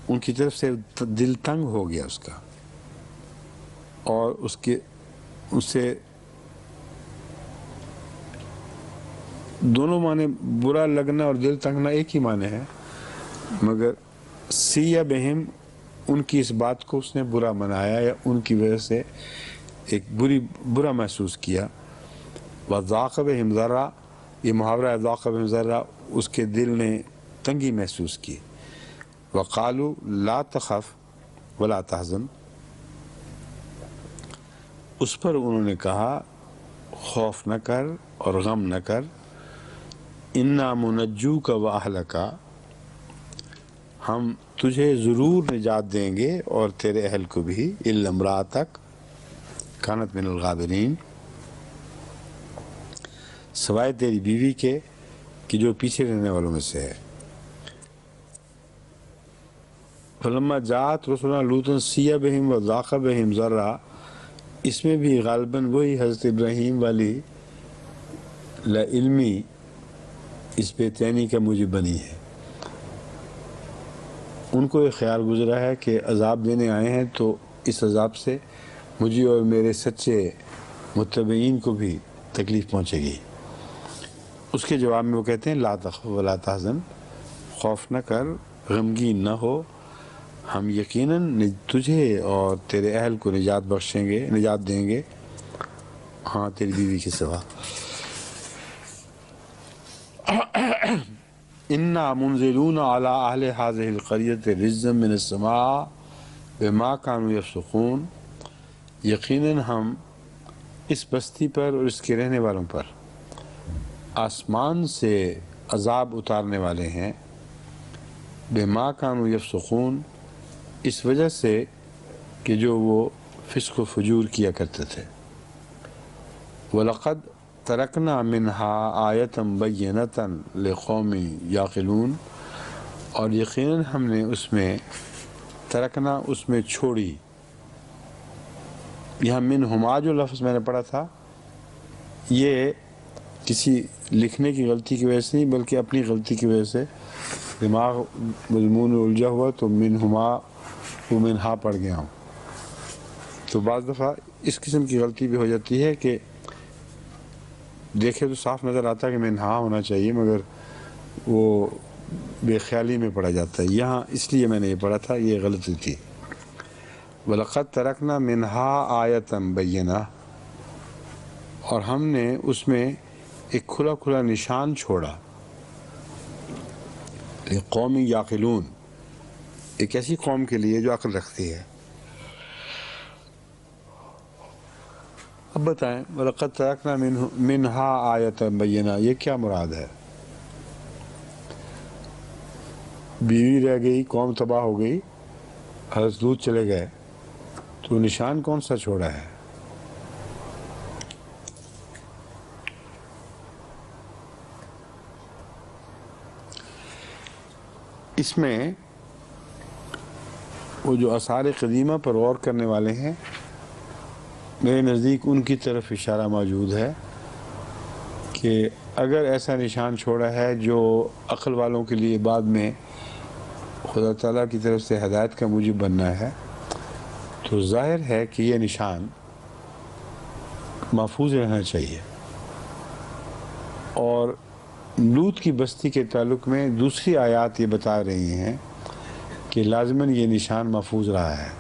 ان کی طرف سے دل تنگ ہو گیا اس کا، اور اس سے دونوں معنی برا لگنا اور دل تنگنا ایک ہی معنی ہے، مگر سیئ بہم ان کی اس بات کو اس نے برا منایا یا ان کی وجہ سے ایک برا محسوس کیا. وضاق بہم ذرا، یہ محاورہ ضاق بہم ذرا، اس کے دل نے تنگی محسوس کی. وقالوا لا تخف ولا تحزن، اس پر انہوں نے کہا خوف نہ کر اور غم نہ کر. انا منجوک و اہلک، ہم تجھے ضرور نجات دیں گے اور تیرے اہل کو بھی. الا امرأتک کانت من الغابرین، سوائے تیری بیوی کے کہ جو پیچھے رہنے والوں میں سے ہے. فلما جاءت رسلنا لوطا سیئ بہم وضاق بہم ذرا، اس میں بھی غالباً وہی حضرت ابراہیم والی علمی اس بے چینی کا موجب بنی ہے. ان کو یہ خیال گزرا ہے کہ عذاب دینے آئے ہیں تو اس عذاب سے مجھے اور میرے سچے متبعین کو بھی تکلیف پہنچے گی. اس کے جواب میں وہ کہتے ہیں لا تخف ولا تحزن، خوف نہ کر، غمگین نہ ہو، ہم یقیناً تجھے اور تیرے اہل کو نجات بخشیں گے، نجات دیں گے، ہاں تیری بیوی کے سوا. انا منزلون علی اہل هذه القریۃ رجزا من السماء بما كانوا یفسقون، یقیناً ہم اس بستی پر اور اس کے رہنے والوں پر آسمان سے عذاب اتارنے والے ہیں، بما كانوا یفسقون، اس وجہ سے کہ جو وہ فسق و فجور کیا کرتے تھے۔ وَلَقَدْ تَرَكْنَا مِنْهَا آیَةً بَيِّنَةً لِقَوْمٍ يَعْقِلُونَ، اور یقیناً ہم نے اس میں ترکنا، اس میں چھوڑی، یہاں منہما جو لفظ میں نے پڑھا تھا یہ کسی لکھنے کی غلطی کی وجہ سے نہیں بلکہ اپنی غلطی کی وجہ سے دماغ مضمون الجھا ہوا تو منہما وہ منہا پڑھ گیا ہوں۔ تو بعض دفعہ اس قسم کی غلطی بھی ہو جاتی ہے کہ دیکھے تو صاف نظر آتا ہے کہ منہا ہونا چاہیے مگر وہ بے خیالی میں پڑھا جاتا ہے، یہاں اس لیے میں نے یہ پڑھا تھا، یہ غلطی تھی۔ وَلَقَدْ تَرَكْنَا مِنْهَا آیَةً بَيِّنَةً، اور ہم نے اس میں ایک کھلا کھلا نشان چھوڑا، قوم یعقلون، ایک ایسی قوم کے لیے جو عقل رکھتی ہے۔ اب بتائیں وَلَقَدْ تَرَكْنَا مِنْهَا آیَةً بَيِّنَةً، یہ کیا مراد ہے؟ بیوی رہ گئی، قوم تباہ ہو گئی، حضرت لوط چلے گئے، تو نشان کون سا چھوڑا ہے؟ اس میں وہ جو آثار قدیمہ پر غور کرنے والے ہیں میرے نزدیک ان کی طرف اشارہ موجود ہے کہ اگر ایسا نشان چھوڑا ہے جو عقل والوں کے لیے بعد میں خدا تعالیٰ کی طرف سے ہدایت کا موجب بننا ہے تو ظاہر ہے کہ یہ نشان محفوظ رہنا چاہیے۔ اور لوط کی بستی کے تعلق میں دوسری آیات یہ بتا رہی ہیں کہ لازماً یہ نشان محفوظ رہا ہے۔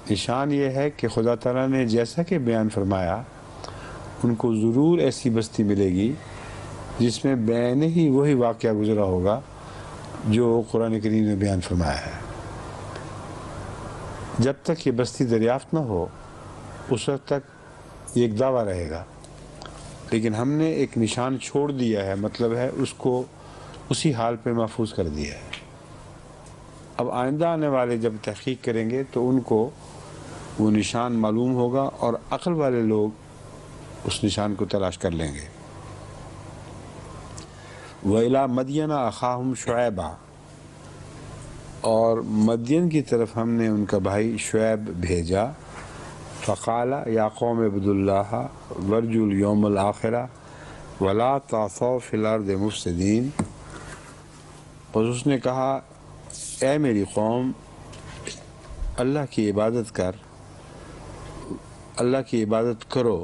نشان یہ ہے کہ خدا تعالیٰ نے جیسا کہ بیان فرمایا ان کو ضرور ایسی بستی ملے گی جس میں بین ہی وہی واقعہ گزرا ہوگا جو قرآن کریم نے بیان فرمایا ہے۔ جب تک یہ بستی دریافت نہ ہو اس وقت تک یہ ایک دعویٰ رہے گا، لیکن ہم نے ایک نشان چھوڑ دیا ہے، مطلب ہے اس کو اسی حال پہ محفوظ کر دیا ہے۔ اب آئندہ آنے والے جب تحقیق کریں گے تو ان کو وہ نشان معلوم ہوگا اور عقل والے لوگ اس نشان کو تلاش کر لیں گے۔ وَإِلَىٰ مَدْيَنَ أَخَاهُمْ شُعَيْبًا، اور مدین کی طرف ہم نے ان کا بھائی شعیب بھیجا۔ فَقَالَ يَا قَوْمِ اعْبُدُوا اللَّهَ وَارْجُوا الْيَوْمَ الْآخِرَ وَلَا تَعْثَوْا فِي الْأَرْضِ مُفْسِدِينَ، بس اس نے کہا اے میری قوم، اللہ کی عبادت کر، اللہ کی عبادت کرو،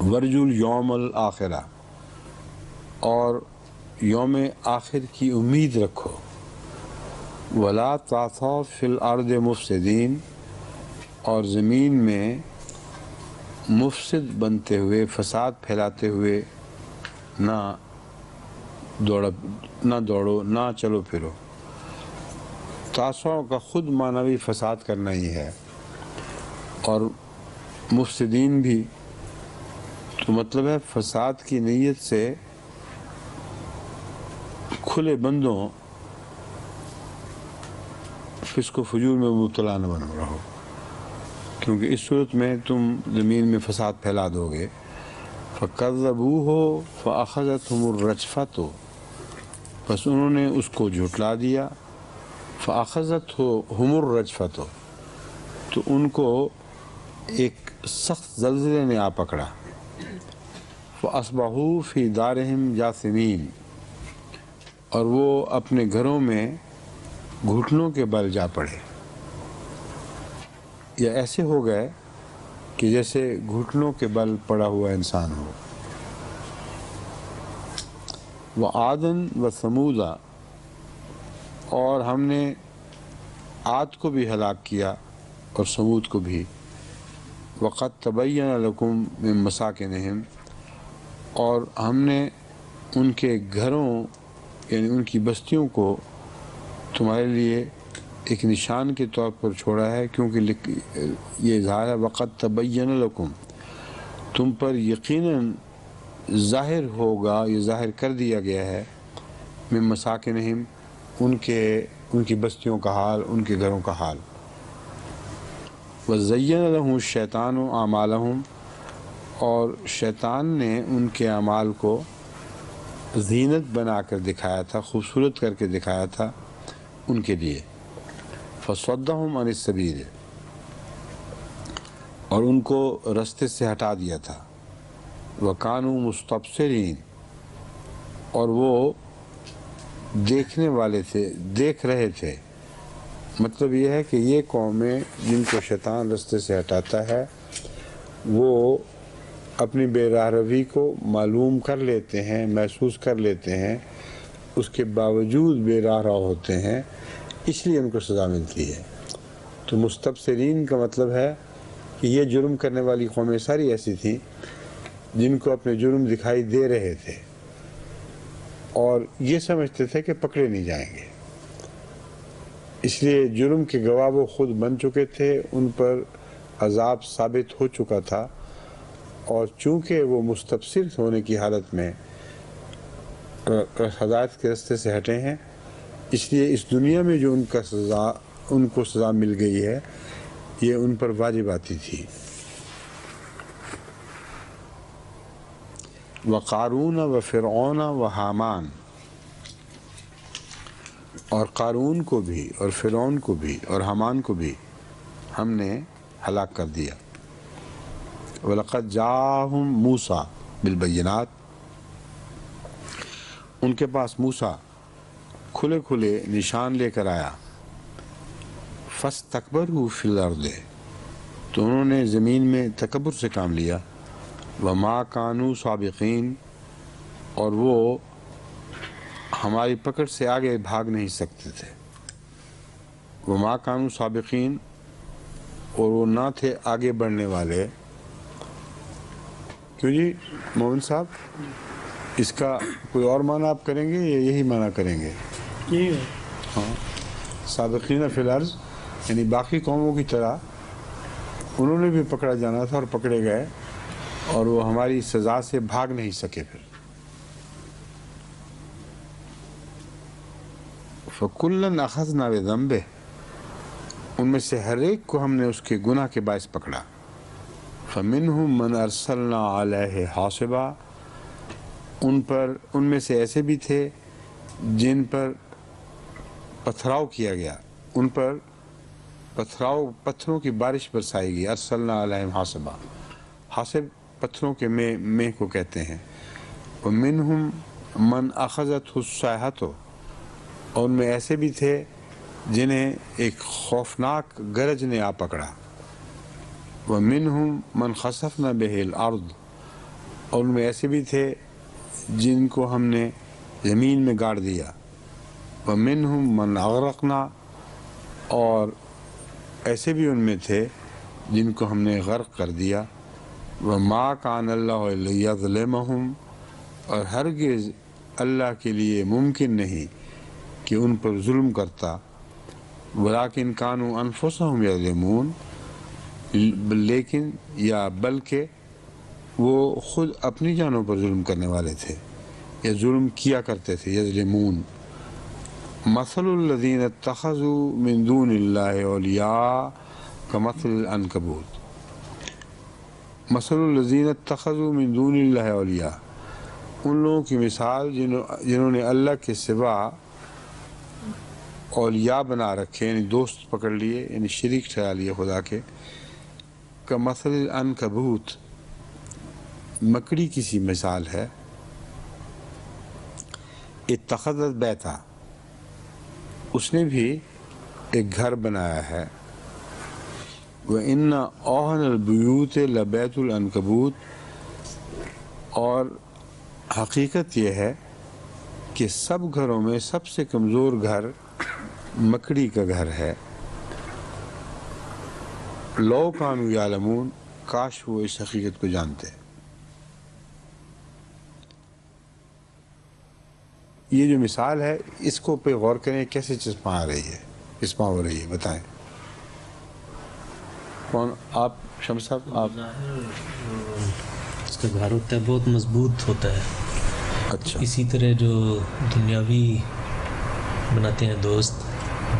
ورجو اليوم الآخرہ، اور یوم آخر کی امید رکھو، ولا تعثوا فی الارض مفسدین، اور زمین میں مفسد بنتے ہوئے، فساد پھیلاتے ہوئے نہ دوڑو نہ چلو پھرو۔ تعثوا کا خود معنوی فساد کرنا ہی ہے، اور مفسدین بھی تو مطلب ہے فساد کی نیت سے کھلے بندوں فسق و فجور میں مبتلا نہ بنو رہو، کیونکہ اس صورت میں تم زمین میں فساد پھیلا دو گے۔ فَكَذَّبُوهُ فَأَخَذَتْهُمُ الرَّجْفَةُ، بس انہوں نے اس کو جھٹلا دیا، فَأَخَذَتْهُمُ الرَّجْفَةُ، تو ان کو ایک سخت زلزلے نے آ پکڑا۔ فَأَصْبَحُوا فِي دَارِهِمْ جَاثِمِينَ، اور وہ اپنے گھروں میں گھٹنوں کے بل جا پڑے، یا ایسے ہو گئے کہ جیسے گھٹنوں کے بل پڑا ہوا انسان ہو۔ وَعَادًا وَثَمُودَ، اور ہم نے عاد کو بھی ہلاک کیا اور سمود کو بھی۔ وَقَدْ تَبَيَّنَ لَكُم مِّن مَّسَاكِنِهِمْ، اور ہم نے ان کے گھروں یعنی ان کی بستیوں کو تمہارے لیے ایک نشان کے طور پر چھوڑا ہے، کیونکہ یہ اظہار ہے وقت تبین لکم، تم پر یقیناً ظاہر ہوگا، یہ ظاہر کر دیا گیا ہے، من مساکنہم، ان کی بستیوں کا حال، ان کے گھروں کا حال۔ وَزَيَّنَ لَهُمُ الشَّيْطَانُ أَعْمَالَهُمْ، اور شیطان نے ان کے اعمال کو زینت بنا کر دکھایا تھا، خوبصورت کر کے دکھایا تھا ان کے لیے۔ فَصَدَّهُمْ عَنِ السَّبِيلِ، اور ان کو رستے سے ہٹا دیا تھا۔ وَكَانُوا مُسْتَبْصِرِينَ، اور وہ دیکھنے والے تھے، دیکھ رہے تھے۔ مطلب یہ ہے کہ یہ قومیں جن کو شیطان رستے سے ہٹاتا ہے وہ اپنی بے راہ روی کو معلوم کر لیتے ہیں، محسوس کر لیتے ہیں، اس کے باوجود بے راہ ہوتے ہیں، اس لیے ان کو سزا ملتی ہے۔ تو مستبصرین کا مطلب ہے کہ یہ جرم کرنے والی قومیں ساری ایسی تھیں جن کو اپنے جرم دکھائی دے رہے تھے اور یہ سمجھتے تھے کہ پکڑے نہیں جائیں گے، اس لیے جرم کے گواہ وہ خود بن چکے تھے، ان پر عذاب ثابت ہو چکا تھا، اور چونکہ وہ مستبصر ہونے کی حالت میں ہدایت کے رستے سے ہٹے ہیں، اس لیے اس دنیا میں جو ان کو سزا مل گئی ہے یہ ان پر واجب آتی تھی۔ وقارون و فرعون و حامان، اور قارون کو بھی اور فرعون کو بھی اور حامان کو بھی ہم نے ہلاک کر دیا۔ وَلَقَدْ جَاءَهُمْ مُوسَىٰ بِالْبَيِّنَاتِ، ان کے پاس موسیٰ کھلے کھلے نشان لے کر آیا۔ فَاسْتَكْبَرُوا فِي الْأَرْضِ، تو انہوں نے زمین میں تکبر سے کام لیا۔ وَمَا كَانُوا سَابِقِينَ، اور وہ ہماری پکڑ سے آگے بھاگ نہیں سکتے تھے۔ وَمَا كَانُوا سَابِقِينَ، اور وہ نہ تھے آگے بڑھنے والے۔ کیوں جی مومن صاحب، اس کا کوئی اور معنی آپ کریں گے یا یہی معنی کریں گے؟ ہاں، سابقین فی الارض یعنی باقی قوموں کی طرح انہوں نے بھی پکڑا جانا تھا اور پکڑے گئے، اور وہ ہماری سزا سے بھاگ نہیں سکے۔ پھر فَكُلًّا أَخَذْنَا بِذَنبِهِ، ان میں سے ہر ایک کو ہم نے اس کے گناہ کے باعث پکڑا۔ فَمِنْهُمْ مَنْ أَرْسَلْنَا عَلَيْهِ حَاصِبًا، ان میں سے ایسے بھی تھے جن پر پتھراؤ کیا گیا، ان پر پتھروں کی بارش برسائی گئی۔ ارسلنا علیہم حاصبا، حاصب پتھروں کے مہ کو کہتے ہیں۔ ومنہم من اخذتہ الصیحۃ، اور ان میں ایسے بھی تھے جنہیں ایک خوفناک گرج نے آ پکڑا۔ ومنہم من خسفنا بہ الارض، اور ان میں ایسے بھی تھے جن کو ہم نے زمین میں گاڑ دیا۔ ومنہم من اغرقنا، اور ایسے بھی ان میں تھے جن کو ہم نے غرق کر دیا۔ وما کان اللہ لیظلمہم، اور ہرگز اللہ کے لیے ممکن نہیں کہ ان پر ظلم کرتا۔ ولیکن کانوا انفسہم یظلمون، لیکن یا بلکہ وہ خود اپنی جانوں پر ظلم کرنے والے تھے یا ظلم کیا کرتے تھے۔ یظلمون۔ مثل الذین اتخذوا من دون اللہ اولیاء کمثل العنکبوت، مثل الذین اتخذوا من دون اللہ اولیاء، ان لوگوں کی مثال جنہوں نے اللہ کے سوا اولیاء بنا رکھے، یعنی دوست پکڑ لیے، یعنی شریک ٹھہرا لیے خدا کے۔ کمثل العنکبوت، مکڑی کی سی مثال ہے۔ اتخذت بیتا، اس نے بھی ایک گھر بنایا ہے۔ وَإِنَّ أَوْهَنَ الْبُيُوتِ لَبَيْتُ الْعَنْكَبُوتِ، اور حقیقت یہ ہے کہ سب گھروں میں سب سے کمزور گھر مکڑی کا گھر ہے۔ لَوْ كَانُوا يَعْلَمُونَ، کاش وہ اس حقیقت کو جانتے۔ یہ جو مثال ہے اس کو پہ غور کریں، کیسے چسپاں آ رہی ہے، چسپاں ہو رہی ہے، بتائیں کون؟ آپ شمس صاحب؟ آپ؟ اس کا گھر ہوتا ہے بہت مضبوط ہوتا ہے. اچھا. اسی طرح جو دنیاوی بناتے ہیں دوست،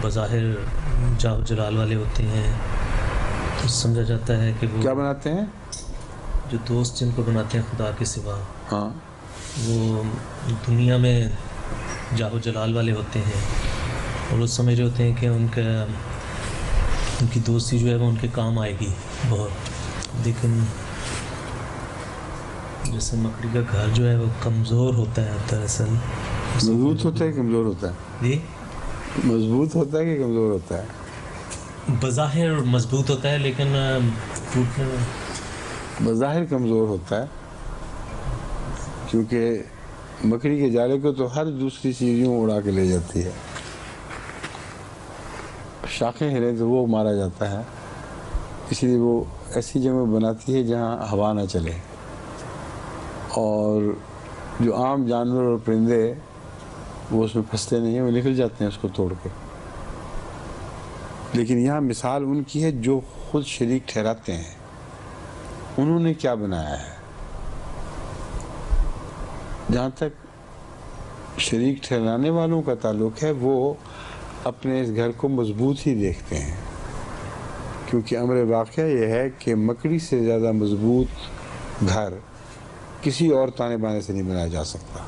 بظاہر جاہ و جلال والے ہوتے ہیں، تو سمجھا جاتا ہے کہ وہ کیا بناتے ہیں؟ جو دوست جن کو بناتے ہیں خدا کے سوا، ہاں، وہ دنیا میں جاہ و جلال والے ہوتے ہیں، اور وہ سمجھ رہے ہوتے ہیں کہ ان کی دوستی جو ہے وہ ان کے کام آئے گی بہت. لیکن جیسے مکڑی کا گھر جو ہے وہ کمزور ہوتا ہے دراصل. مضبوط ہوتا ہے کہ کمزور ہوتا ہے؟ جی، مضبوط ہوتا ہے کہ کمزور ہوتا ہے؟ بظاہر مضبوط ہوتا ہے لیکن ٹوٹنے میں بظاہر کمزور ہوتا ہے، کیونکہ مکڑی کے جالے کو تو ہر دوسری چیز یوں اڑا کے لے جاتی ہے. شاخیں ہلیں تو وہ مارا جاتا ہے، اس لیے وہ ایسی جگہ بناتی ہے جہاں ہوا نہ چلے. اور جو عام جانور اور پرندے وہ اس میں پھنستے نہیں ہیں، وہ نکل جاتے ہیں اس کو توڑ کے. لیکن یہاں مثال ان کی ہے جو خود شریک ٹھہراتے ہیں. انہوں نے کیا بنایا ہے؟ جہاں تک شریک ٹھہرانے والوں کا تعلق ہے، وہ اپنے اس گھر کو مضبوط ہی دیکھتے ہیں، کیونکہ امر واقعہ یہ ہے کہ مکڑی سے زیادہ مضبوط گھر کسی اور تانے بانے سے نہیں بنایا جا سکتا.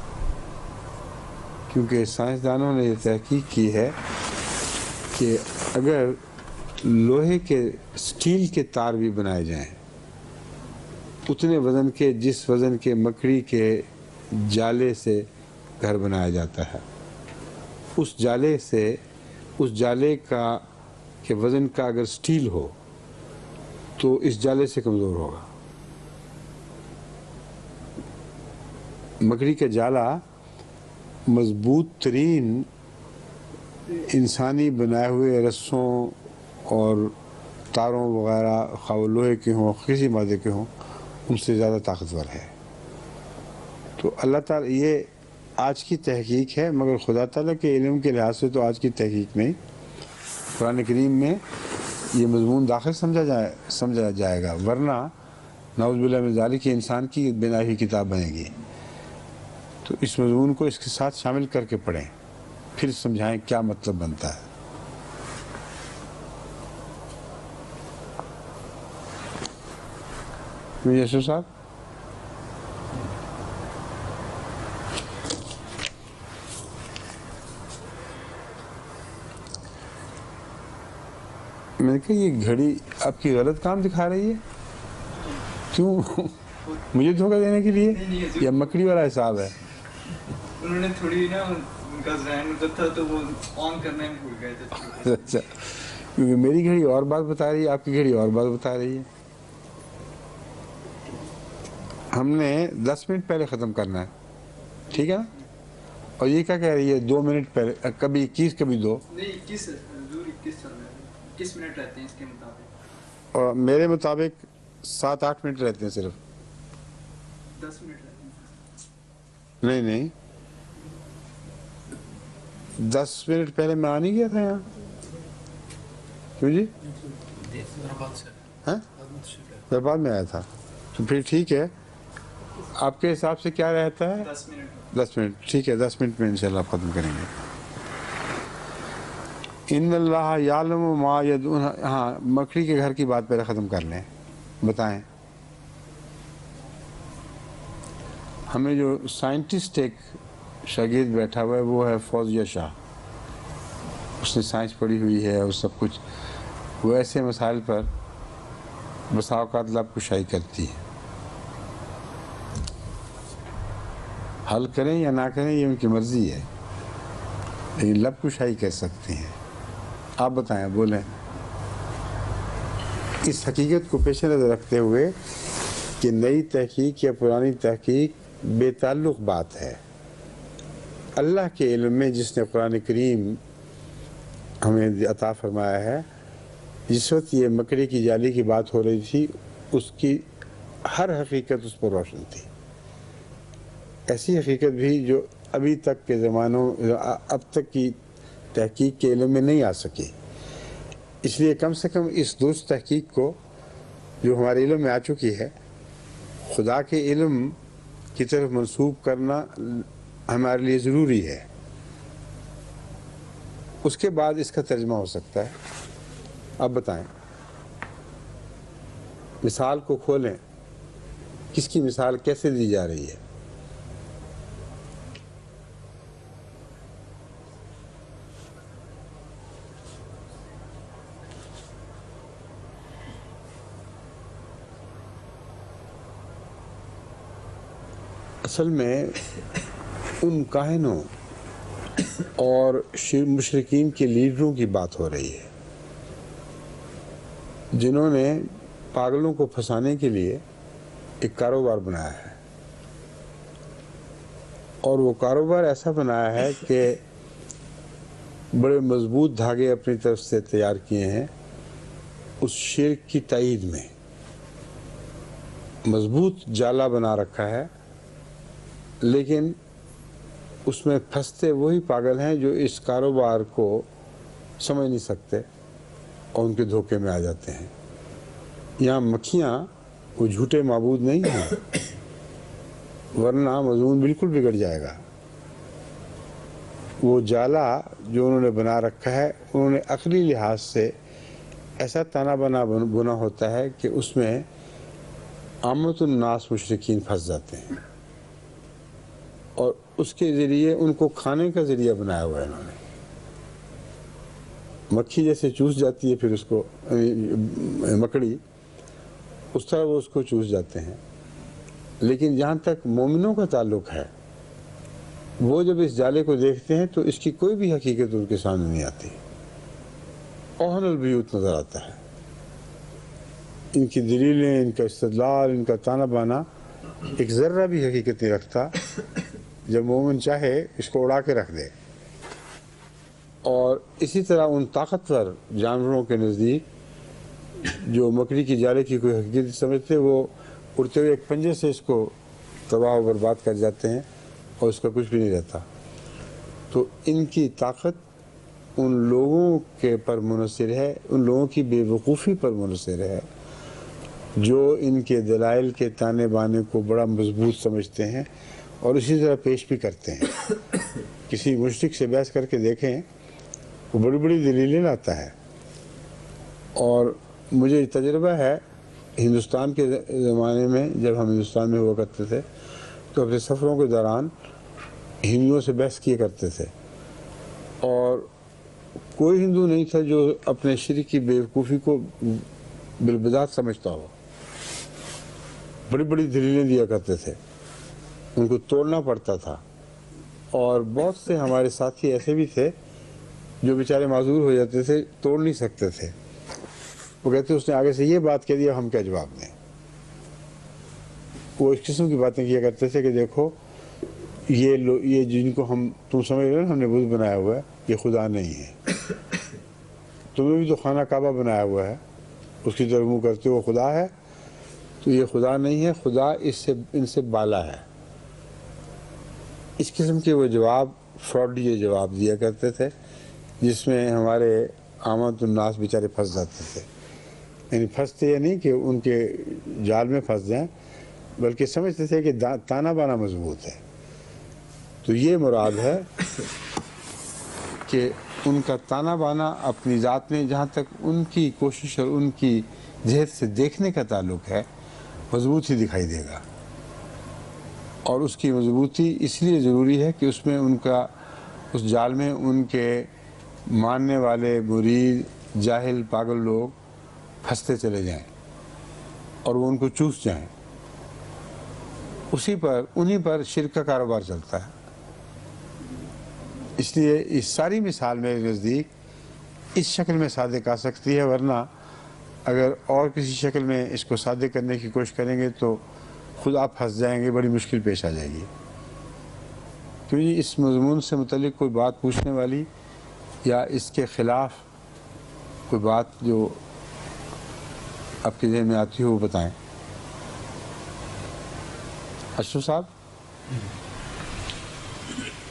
کیونکہ سائنسدانوں نے یہ تحقیق کی ہے کہ اگر لوہے کے سٹیل کے تار بھی بنائے جائیں اتنے وزن کے جس وزن کے مکڑی کے جالے سے گھر بنایا جاتا ہے، اس جالے کا کہ وزن کا اگر سٹیل ہو تو اس جالے سے کمزور ہوگا. مکڑی کا جالا مضبوط ترین انسانی بنائے ہوئے رسوں اور تاروں وغیرہ، خواہ وہ لوہے کے ہوں کسی مادے کے ہوں، ان سے زیادہ طاقتور ہے. تو اللہ تعالیٰ، یہ آج کی تحقیق ہے، مگر خدا تعالیٰ کے علم کے لحاظ سے تو آج کی تحقیق نہیں. قرآن کریم میں یہ مضمون داخل سمجھا جائے گا، ورنہ نعوذ باللہ من ذالک کہ انسان کی بنائی ہوئی کتاب بنے گی. تو اس مضمون کو اس کے ساتھ شامل کر کے پڑھیں، پھر سمجھائیں کیا مطلب بنتا ہے. یسو صاحب؟ میں نے کہا یہ گھڑی آپ کی غلط کام دکھا رہی ہے، کیوں؟ مجھے دھوکہ دینے کے لیے یا مکڑی والا حساب ہے؟ انہوں نے تھوڑی نا ان کا ذہن ادھر تھا تو وہ آن کرنے میں بھول گئے تھے. اچھا، کیونکہ میری گھڑی اور بات بتا رہی ہے، آپ کی گھڑی اور بات بتا رہی ہے. ہم نے 10 منٹ پہلے ختم کرنا ہے، ٹھیک ہے نا؟ اور یہ کیا کہہ رہی ہے 2 منٹ پہلے، کبھی 21 کبھی 2. نہیں 21 حضور 21 چل رہا ہے، 21 منٹ رہتے ہیں اس کے مطابق. اور میرے مطابق 7-8 منٹ رہتے ہیں صرف. 10 منٹ رہتے ہیں. نہیں 10 منٹ پہلے میں آ نہیں گیا تھا یہاں. کیوں جی؟ ہاں میں بعد میں آیا تھا. تو پھر ٹھیک ہے، آپ کے حساب سے کیا رہتا ہے؟ 10 منٹ. ٹھیک ہے، 10 منٹ میں انشاءاللہ ختم کریں گے. ان اللہ یعلم ما یدعون. ہاں، مکڑی کے گھر کی بات پہلے ختم کر لیں. بتائیں، ہمیں جو سائنٹسٹ ایک شاگرد بیٹھا ہوا ہے وہ ہے فوزیہ شاہ. اس نے سائنس پڑھی ہوئی ہے اور سب کچھ. وہ ایسے مسائل پر بسا اوقات لب کشائی کرتی ہے. حل کریں یا نہ کریں یہ ان کی مرضی ہے، لیکن لب کشائی کر سکتی ہیں. آپ بتائیں، بولیں. اس حقیقت کو پیش نظر رکھتے ہوئے کہ نئی تحقیق یا پرانی تحقیق بے تعلق بات ہے، اللہ کے علم میں جس نے قرآن کریم ہمیں عطا فرمایا ہے، جس وقت یہ مکڑی کی جالی کی بات ہو رہی تھی اس کی ہر حقیقت اس پر روشن تھی. ایسی حقیقت بھی جو ابھی تک کے زمانوں اب تک کی تحقیق کے علم میں نہیں آ سکی. اس لیے کم سے کم اس درست تحقیق کو جو ہمارے علم میں آ چکی ہے خدا کے علم کی طرف منسوب کرنا ہمارے لیے ضروری ہے. اس کے بعد اس کا ترجمہ ہو سکتا ہے. اب بتائیں، مثال کو کھولیں، کس کی مثال کیسے دی جا رہی ہے؟ اصل میں ان کاہنوں اور مشرکین کے لیڈروں کی بات ہو رہی ہے جنہوں نے پاگلوں کو پھنسانے کے لیے ایک کاروبار بنایا ہے، اور وہ کاروبار ایسا بنایا ہے کہ بڑے مضبوط دھاگے اپنی طرف سے تیار کیے ہیں اس شرک کی تائید میں. مضبوط جالا بنا رکھا ہے، لیکن اس میں پھنستے وہی پاگل ہیں جو اس کاروبار کو سمجھ نہیں سکتے اور ان کے دھوکے میں آ جاتے ہیں. یہاں مکھیاں وہ جھوٹے معبود نہیں ہیں، ورنہ مضمون بالکل بگڑ جائے گا. وہ جالا جو انہوں نے بنا رکھا ہے انہوں نے عقلی لحاظ سے ایسا تانا بنا ہوتا ہے کہ اس میں عامت الناس مشرکین پھنس جاتے ہیں، اور اس کے ذریعے ان کو کھانے کا ذریعہ بنایا ہوا ہے انہوں نے. مکھی جیسے چوس جاتی ہے پھر اس کو مکڑی، اس طرح وہ اس کو چوس جاتے ہیں. لیکن جہاں تک مومنوں کا تعلق ہے وہ جب اس جالے کو دیکھتے ہیں تو اس کی کوئی بھی حقیقت ان کے سامنے نہیں آتی. اوہن البیوت نظر آتا ہے. ان کی دلیلیں، ان کا استدلال، ان کا تانا بانا ایک ذرہ بھی حقیقت نہیں رکھتا. جب مومن چاہے اس کو اڑا کے رکھ دے. اور اسی طرح ان طاقتور جانوروں کے نزدیک جو مکڑی کی جالے کی کوئی حقیقت سمجھتے، وہ اڑتے ہوئے ایک پنجے سے اس کو تباہ و برباد کر جاتے ہیں اور اس کا کچھ بھی نہیں رہتا. تو ان کی طاقت ان لوگوں کے پر منحصر ہے، ان لوگوں کی بے وقوفی پر منحصر ہے جو ان کے دلائل کے تانے بانے کو بڑا مضبوط سمجھتے ہیں اور اسی طرح پیش بھی کرتے ہیں. کسی مشرک سے بحث کر کے دیکھیں، وہ بڑی بڑی دلیلیں لاتا ہے. اور مجھے تجربہ ہے ہندوستان کے زمانے میں، جب ہم ہندوستان میں ہوا کرتے تھے تو اپنے سفروں کے دوران ہندوؤں سے بحث کیے کرتے تھے، اور کوئی ہندو نہیں تھا جو اپنے شرک کی بیوقوفی کو بالبذات سمجھتا ہو. بڑی بڑی دلیلیں دیا کرتے تھے، ان کو توڑنا پڑتا تھا. اور بہت سے ہمارے ساتھی ایسے بھی تھے جو بیچارے معذور ہو جاتے تھے، توڑ نہیں سکتے تھے. وہ کہتے اس نے آگے سے یہ بات کہہ دیا، ہم کیا جواب دیں. وہ اس قسم کی باتیں کیا کرتے تھے کہ دیکھو یہ جن کو تم سمجھ رہے ہو ہم نے بت بنایا ہوا ہے، یہ خدا نہیں ہے. تم نے بھی تو خانہ کعبہ بنایا ہوا ہے، اس کی طرف منہ کرتے ہو خدا ہے. تو یہ خدا نہیں ہے، خدا ان سے بالا ہے. اس قسم کے وہ جواب، فراڈی جواب دیا کرتے تھے، جس میں ہمارے عامت الناس بیچارے پھنس جاتے تھے. یعنی پھنستے یہ نہیں کہ ان کے جال میں پھنس جائیں، بلکہ سمجھتے تھے کہ تانا بانا مضبوط ہے. تو یہ مراد ہے کہ ان کا تانا بانا اپنی ذات میں، جہاں تک ان کی کوشش اور ان کی جہت سے دیکھنے کا تعلق ہے، مضبوط ہی دکھائی دے گا. اور اس کی مضبوطی اس لیے ضروری ہے کہ اس میں اس جال میں ان کے ماننے والے مرید، جاہل، پاگل لوگ پھنستے چلے جائیں اور وہ ان کو چوس جائیں. انہی پر شرک کا کاروبار چلتا ہے. اس لیے اس ساری مثال میرے نزدیک اس شکل میں صادق آ سکتی ہے، ورنہ اگر اور کسی شکل میں اس کو صادق کرنے کی کوشش کریں گے تو خود آپ پھنس جائیں گے، بڑی مشکل پیش آ جائے گی. کیونکہ اس مضمون سے متعلق کوئی بات پوچھنے والی یا اس کے خلاف کوئی بات جو آپ کے ذہن میں آتی ہو وہ بتائیں. اشرف صاحب.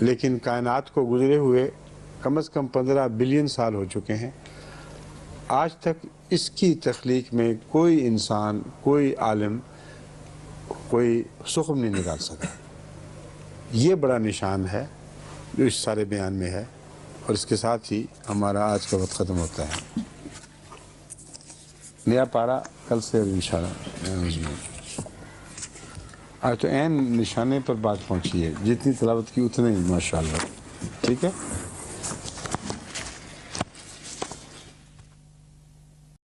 لیکن کائنات کو گزرے ہوئے کم از کم 15 بلین سال ہو چکے ہیں. آج تک اس کی تخلیق میں کوئی انسان، کوئی عالم، کوئی سخم نہیں نکال سکا. یہ بڑا نشان ہے جو اس سارے بیان میں ہے، اور اس کے ساتھ ہی ہمارا آج کا وقت ختم ہوتا ہے. نیا پارا کل سے انشاءاللہ. آج تو عین نشانے پر بات پہنچی ہے، جتنی تلاوت کی اتنے ہی ماشاءاللہ. ٹھیک ہے.